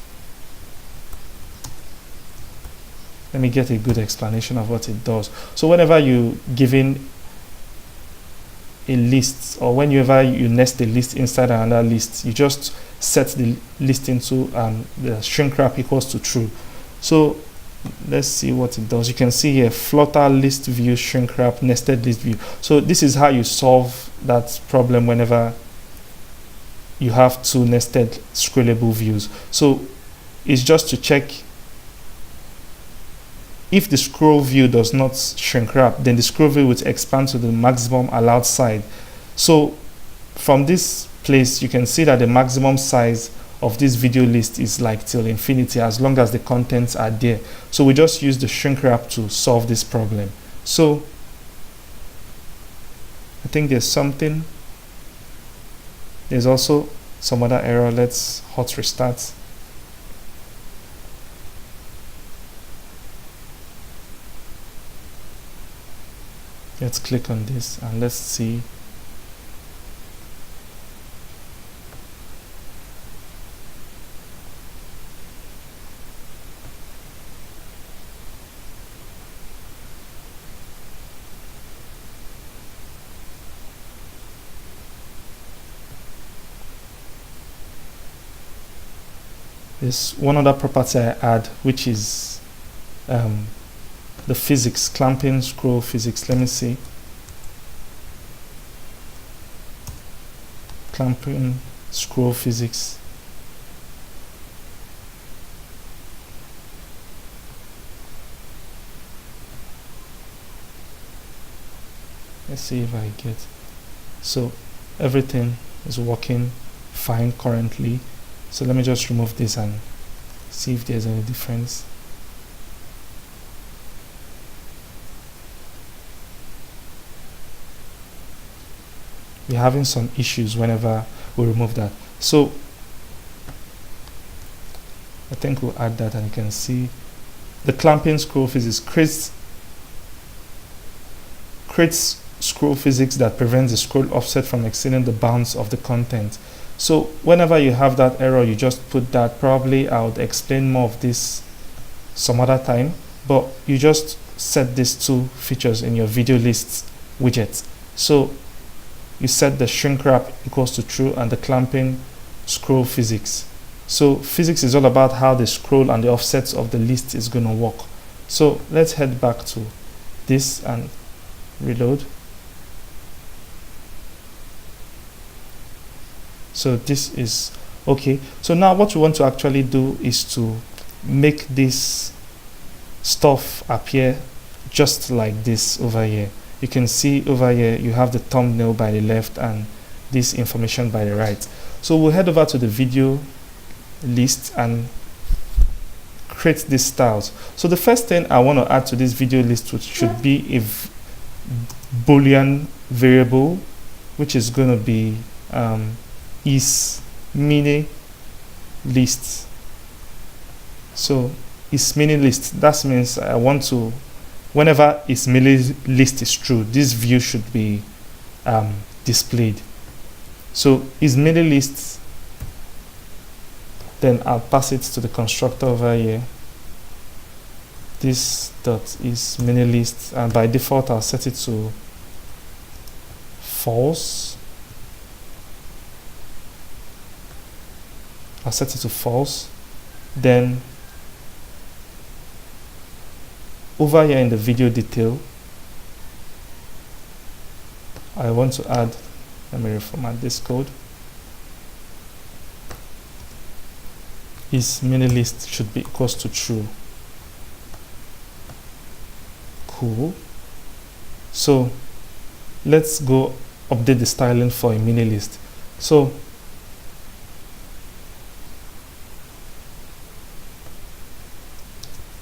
let me get a good explanation of what it does. So whenever you giving a list, or whenever you nest a list inside another list, you just set the list into the shrink wrap equals to true. So let's see what it does. You can see here Flutter list view shrink wrap nested list view. So this is how you solve that problem whenever you have two nested scrollable views. So it's just to check if the scroll view does not shrink wrap, then the scroll view would expand to the maximum allowed size. So from this place, you can see that the maximum size of this video list is like till infinity, as long as the contents are there. So we just use the shrink wrap to solve this problem. So I think there's also some other error. Let's hot restart. Let's click on this and let's see. There's one other property I add, which is the physics, clamping scroll physics. Let me see. Clamping scroll physics. Let's see if I get. So everything is working fine currently. So let me just remove this and see if there's any difference. We're having some issues whenever we remove that. So I think we'll add that, and you can see the clamping scroll physics creates scroll physics that prevents the scroll offset from exceeding the bounds of the content. So whenever you have that error, you just put that. Probably I would explain more of this some other time, but you just set these two features in your video lists widget. So you set the shrink wrap equals to true and the clamping scroll physics. So physics is all about how the scroll and the offsets of the list is going to work. So let's head back to this and reload. So this is okay. So now what we want to actually do is to make this stuff appear just like this over here. You can see over here you have the thumbnail by the left and this information by the right. So we'll head over to the video list and create these styles. So the first thing I want to add to this video list, which should be a Boolean variable, which is going to be is mini list. So is mini list, that means I want to, whenever is mini list is true, this view should be displayed. So is mini list, then I'll pass it to the constructor over here. This dot is mini list, and by default I'll set it to false. I'll set it to false. Then over here in the video detail, I want to add, let me reformat this code. Is mini list should be equals to true. Cool. So let's go update the styling for a mini list. So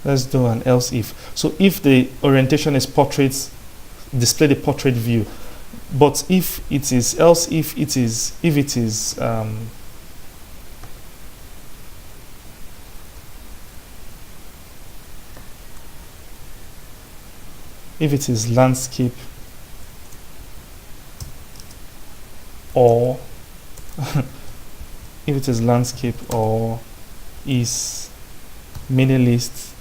let's do an else if. So if the orientation is portrait, display the portrait view. But if it is else if it is landscape or if it is landscape or is mini list,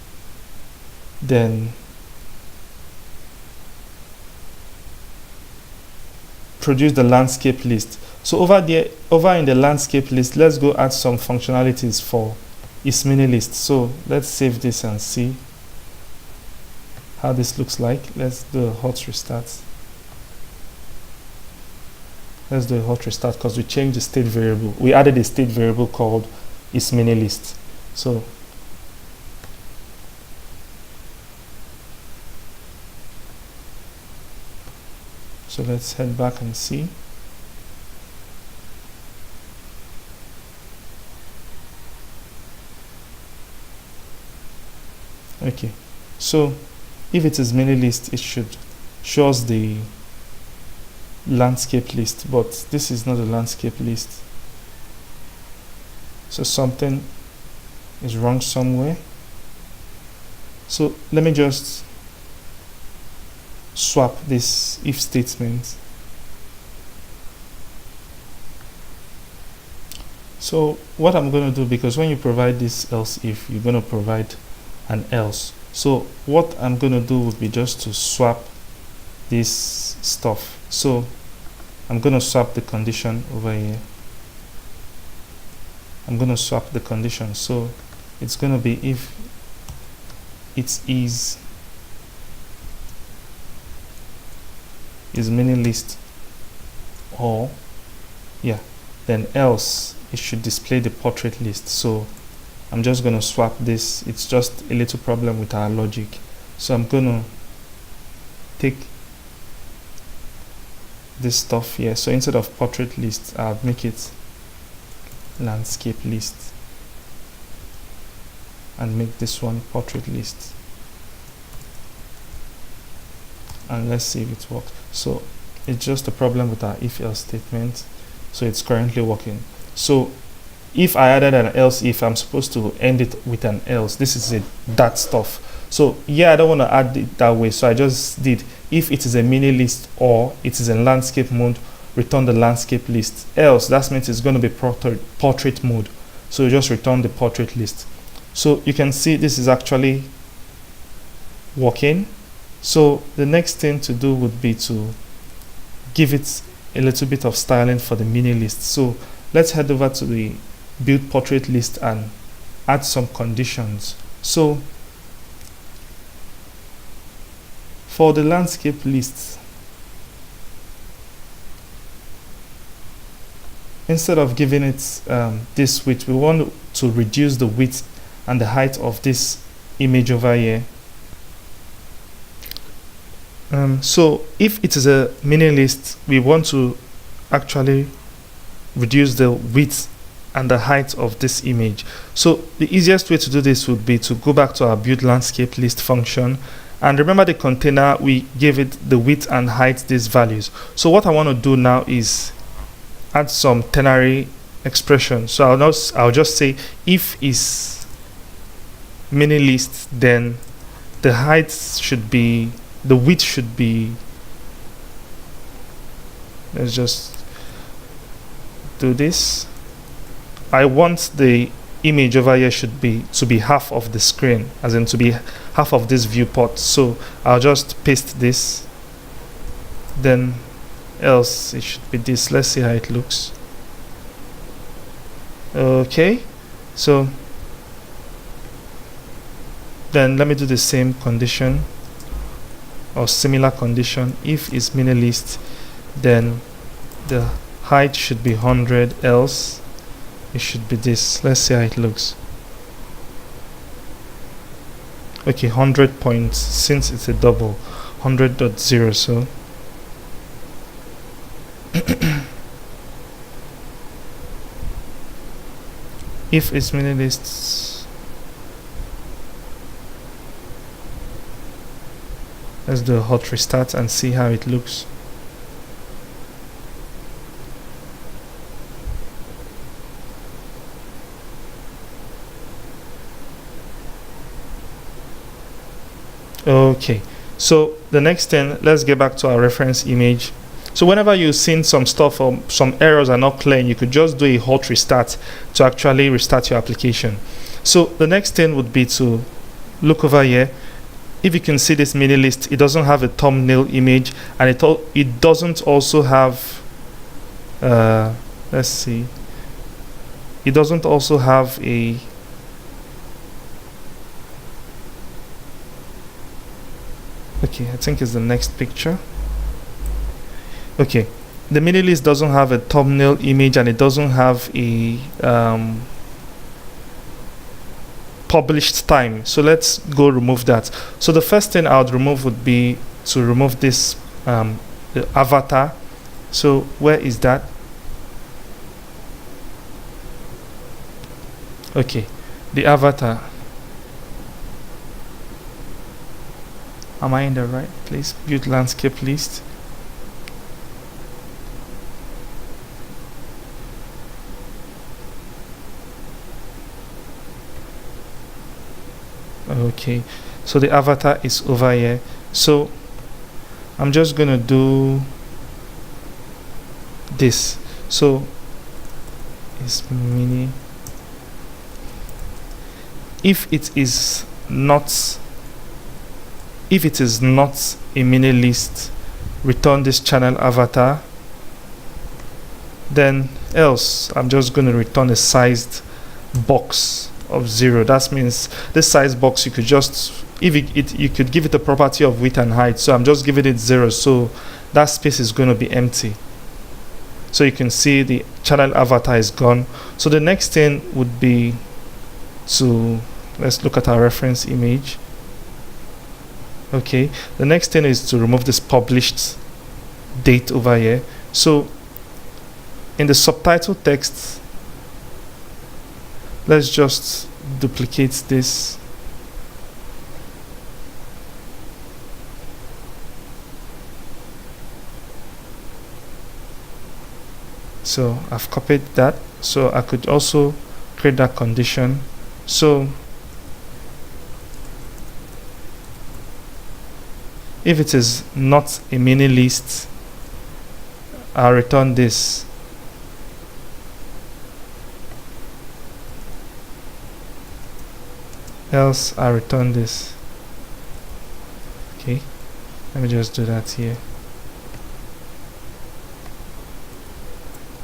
then produce the landscape list. So over in the landscape list, let's go add some functionalities for is mini list. So let's save this and see how this looks like. Let's do a hot restart. Let's do a hot restart because we changed the state variable. We added a state variable called is mini list. So let's head back and see. Okay, so if it is mini list, it should show us the landscape list, but this is not a landscape list. So something is wrong somewhere. So let me just swap this if statement. So what I'm going to do, because when you provide this else if, you're going to provide an else. So what I'm going to do would be just to swap this stuff. So I'm going to swap the condition over here. I'm going to swap the condition. So it's going to be if it is mini list or then else it should display the portrait list. So I'm just going to swap this. It's just a little problem with our logic. So I'm going to take this stuff here. So instead of portrait list, I'll make it landscape list and make this one portrait list. And let's see if it works. So it's just a problem with our if else statement. So it's currently working. So if I added an else if, I'm supposed to end it with an else. This is that stuff. So yeah, I don't want to add it that way. So I just did if it is a mini list or it is in landscape mode, return the landscape list. Else, that means it's going to be portrait mode. So you just return the portrait list. So you can see this is actually working. So the next thing to do would be to give it a little bit of styling for the mini list. So let's head over to the build portrait list and add some conditions. So for the landscape list, instead of giving it this width, we want to reduce the width and the height of this image over here. So if it is a mini list, we want to actually reduce the width and the height of this image. So the easiest way to do this would be to go back to our build landscape list function, and remember the container, we gave it the width and height, these values. So what I want to do now is add some ternary expression. So I'll just say if is mini list, then the height should be, the width should be, let's just do this. I want the image over here should be to be half of the screen, as in to be half of this viewport. So I'll just paste this, then else it should be this. Let's see how it looks. Okay, so then let me do the same condition or similar condition. If is mini list, then the height should be 100, else it should be this. Let's see how it looks. Okay, 100 points, since it's a double, 100.0, so if it's mini lists, let's do a hot restart and see how it looks. Okay, so the next thing, let's get back to our reference image. So whenever you've seen some stuff or some errors are not clear, you could just do a hot restart to actually restart your application. So the next thing would be to look over here. If you can see this mini list, it doesn't have a thumbnail image, and it doesn't also have let's see, it doesn't also have a okay, I think it's the next picture. Okay, the mini list doesn't have a thumbnail image, and it doesn't have a published time. So let's go remove that. So the first thing I would remove would be to remove this the avatar. So where is that? Okay, the avatar. Am I in the right place? Build landscape list. Okay, so the avatar is over here. So I'm just gonna do this. So it's mini. If it is not a mini list, return this channel avatar. Then else I'm just going to return a sized box of 0. That means this size box, you could just, if you could give it a property of width and height. So I'm just giving it 0, so that space is going to be empty. So you can see the channel avatar is gone. So the next thing would be to, let's look at our reference image. Okay, the next thing is to remove this published date over here. So in the subtitle text, let's just duplicate this. So I've copied that, so I could also create that condition. So if it is not a mini list, I'll return this. Else I'll return this. Okay, let me just do that here.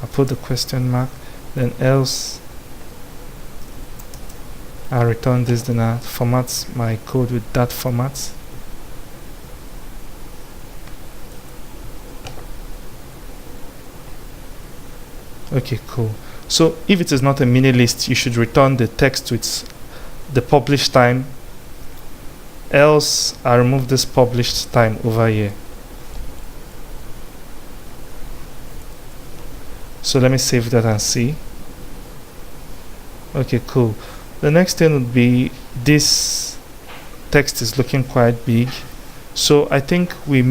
I'll put the question mark, then else I'll return this, then I'll format my code with that format. Okay, cool. So if it is not a mini list, you should return the text with the published time. Else I remove this published time over here. So let me save that and see. Okay, cool. The next thing would be this text is looking quite big. So I think we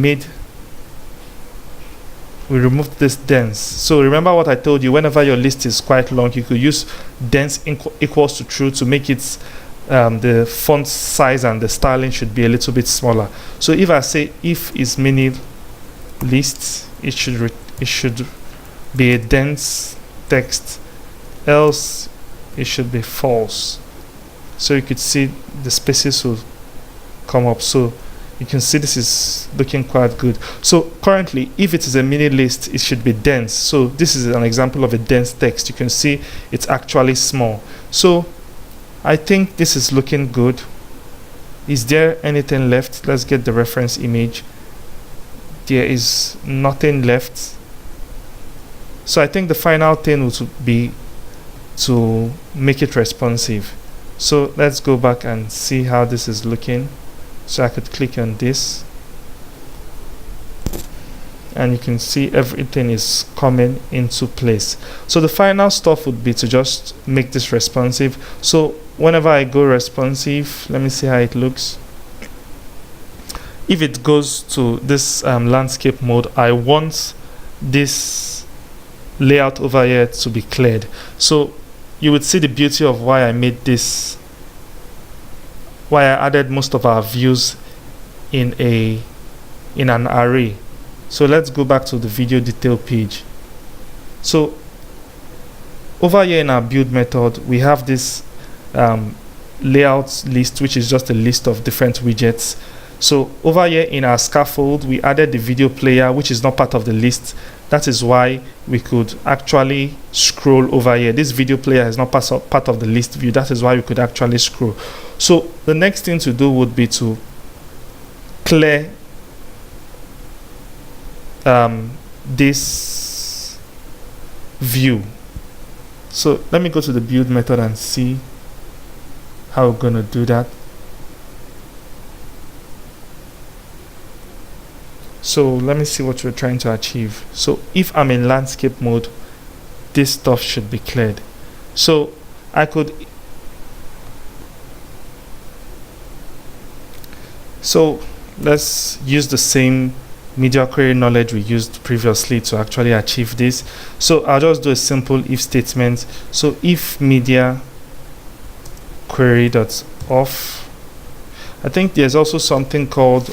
removed this dense. So remember what I told you, whenever your list is quite long, you could use dense equals to true to make it the font size and the styling should be a little bit smaller. So if I say if is mini list, it should be a dense text, else it should be false. So you could see the spaces will come up. So You can see this is looking quite good. So currently, if it is a mini list, it should be dense. So this is an example of a dense text. You can see it's actually small. So I think this is looking good. Is there anything left? Let's get the reference image. There is nothing left. So I think the final thing would be to make it responsive. So let's go back and see how this is looking. So I could click on this, and you can see everything is coming into place. So the final stuff would be to just make this responsive. So whenever I go responsive, let me see how it looks. If it goes to this landscape mode, I want this layout over here to be cleared. So you would see the beauty of why I made this, why I added most of our views in an array. So let's go back to the video detail page. So over here in our build method, we have this layout list, which is just a list of different widgets. So over here in our scaffold, we added the video player, which is not part of the list. That is why we could actually scroll over here. This video player is not part of the list view. That is why we could actually scroll. So the next thing to do would be to clear this view. So let me go to the build method and see how we're going to do that. So let me see what we're trying to achieve. So if I'm in landscape mode, this stuff should be cleared. So I could, so let's use the same media query knowledge we used previously to actually achieve this. So I'll just do a simple if statement. So if media query dot off, I think there's also something called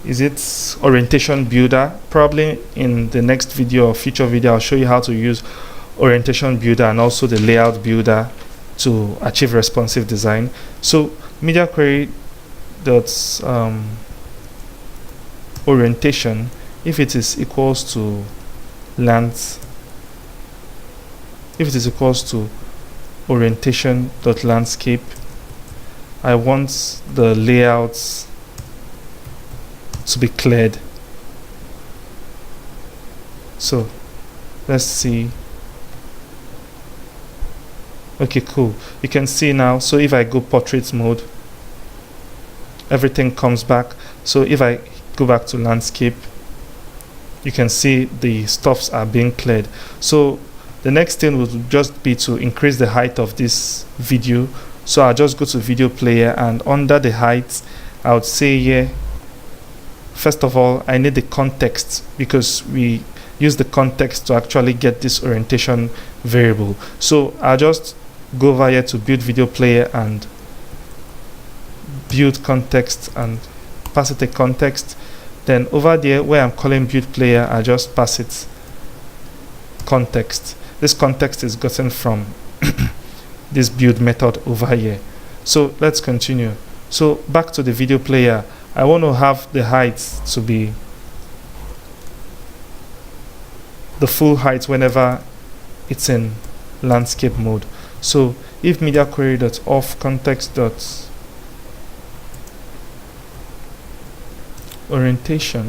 is it orientation builder? Probably in the next video or future video, I'll show you how to use orientation builder and also the layout builder to achieve responsive design. So media query dot orientation, if it is equals to orientation dot landscape, I want the layouts to be cleared. So let's see. Okay, cool. You can see now. So if I go portrait mode, everything comes back. So if I go back to landscape, you can see the stuffs are being cleared. So the next thing would just be to increase the height of this video. So I'll just go to video player, and under the height, I would say here, first of all, I need the context, because we use the context to actually get this orientation variable. So I'll just go over here to build video player and build context and pass it a context. Then over there where I'm calling build player, I just pass it context. This context is gotten from this build method over here. So let's continue. So back to the video player, I want to have the height to be the full height whenever it's in landscape mode. So if media query dot off context dot orientation,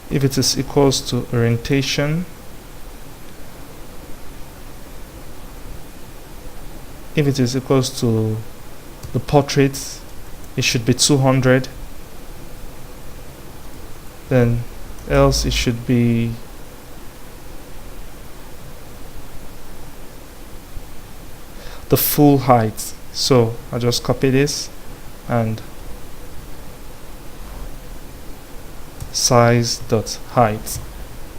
if it is equals to orientation, if it is equals to the portrait, it should be 200. Then else it should be the full height. So I'll just copy this and size dot height.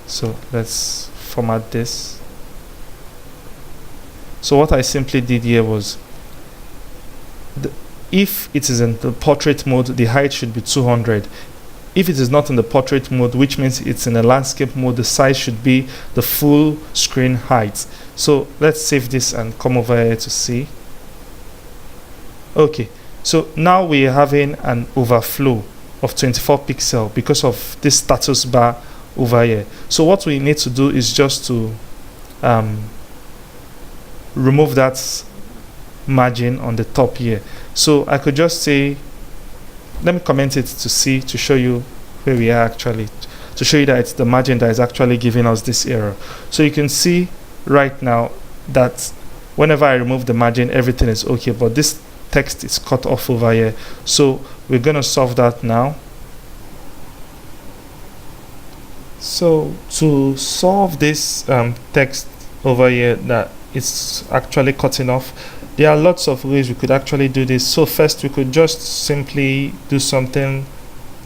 So let's format this. So what I simply did here was, if it is in the portrait mode, the height should be 200. if it is not in the portrait mode, which means it's in a landscape mode, the size should be the full screen height. So let's save this and come over here to see. Okay, so now we're having an overflow of 24 pixels because of this status bar over here. So what we need to do is just to remove that margin on the top here. So I could just say, let me comment it to see, to show you where we are actually, to show you that it's the margin that is actually giving us this error. So you can see right now that whenever I remove the margin, everything is okay, but this text is cut off over here. So we're going to solve that now. So to solve this text over here that it's actually cutting off, there are lots of ways we could actually do this. So first we could just simply do something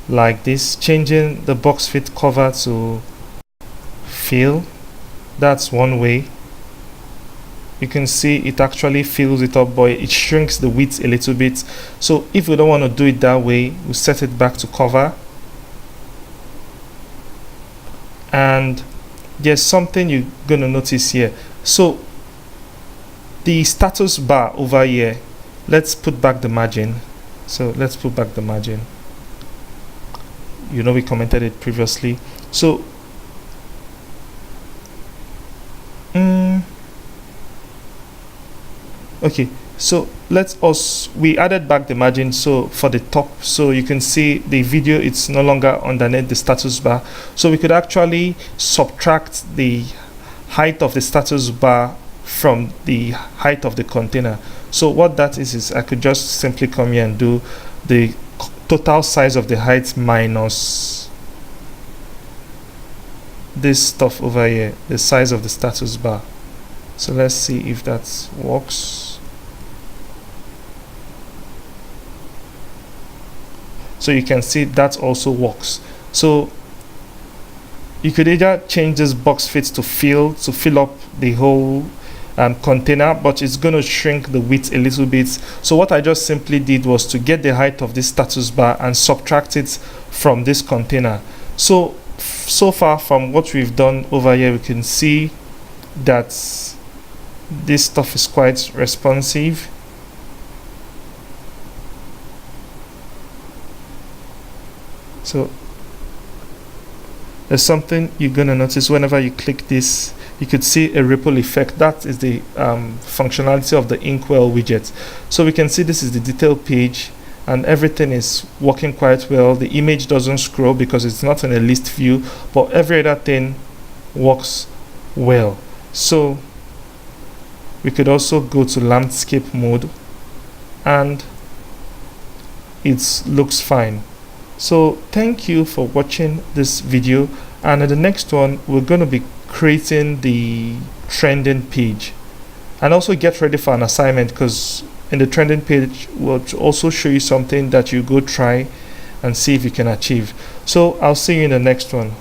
like this, changing the box fit cover to fill. That's one way. You can see it actually fills it up, but it shrinks the width a little bit. So if we don't want to do it that way, we set it back to cover. And there's something you're going to notice here. So the status bar over here, let's put back the margin. So let's put back the margin. You know, we commented it previously. So okay, so we added back the margin, so for the top, so you can see the video, it's no longer underneath the status bar. So we could actually subtract the height of the status bar from the height of the container. So what that is I could just simply come here and do the total size of the height minus this stuff over here, the size of the status bar. So let's see if that works. So you can see that also works. So you could either change this box fit to fill up the whole container, but it's going to shrink the width a little bit. So what I just simply did was to get the height of this status bar and subtract it from this container. So far from what we've done over here, we can see that this stuff is quite responsive. So there's something you're going to notice whenever you click this. You could see a ripple effect. That is the functionality of the Inkwell widget. So we can see this is the detail page and everything is working quite well. The image doesn't scroll because it's not in a list view, but every other thing works well. So we could also go to landscape mode and it looks fine. So thank you for watching this video, and in the next one we're going to be creating the trending page, and also get ready for an assignment, because in the trending page we'll also show you something that you go try and see if you can achieve. So I'll see you in the next one.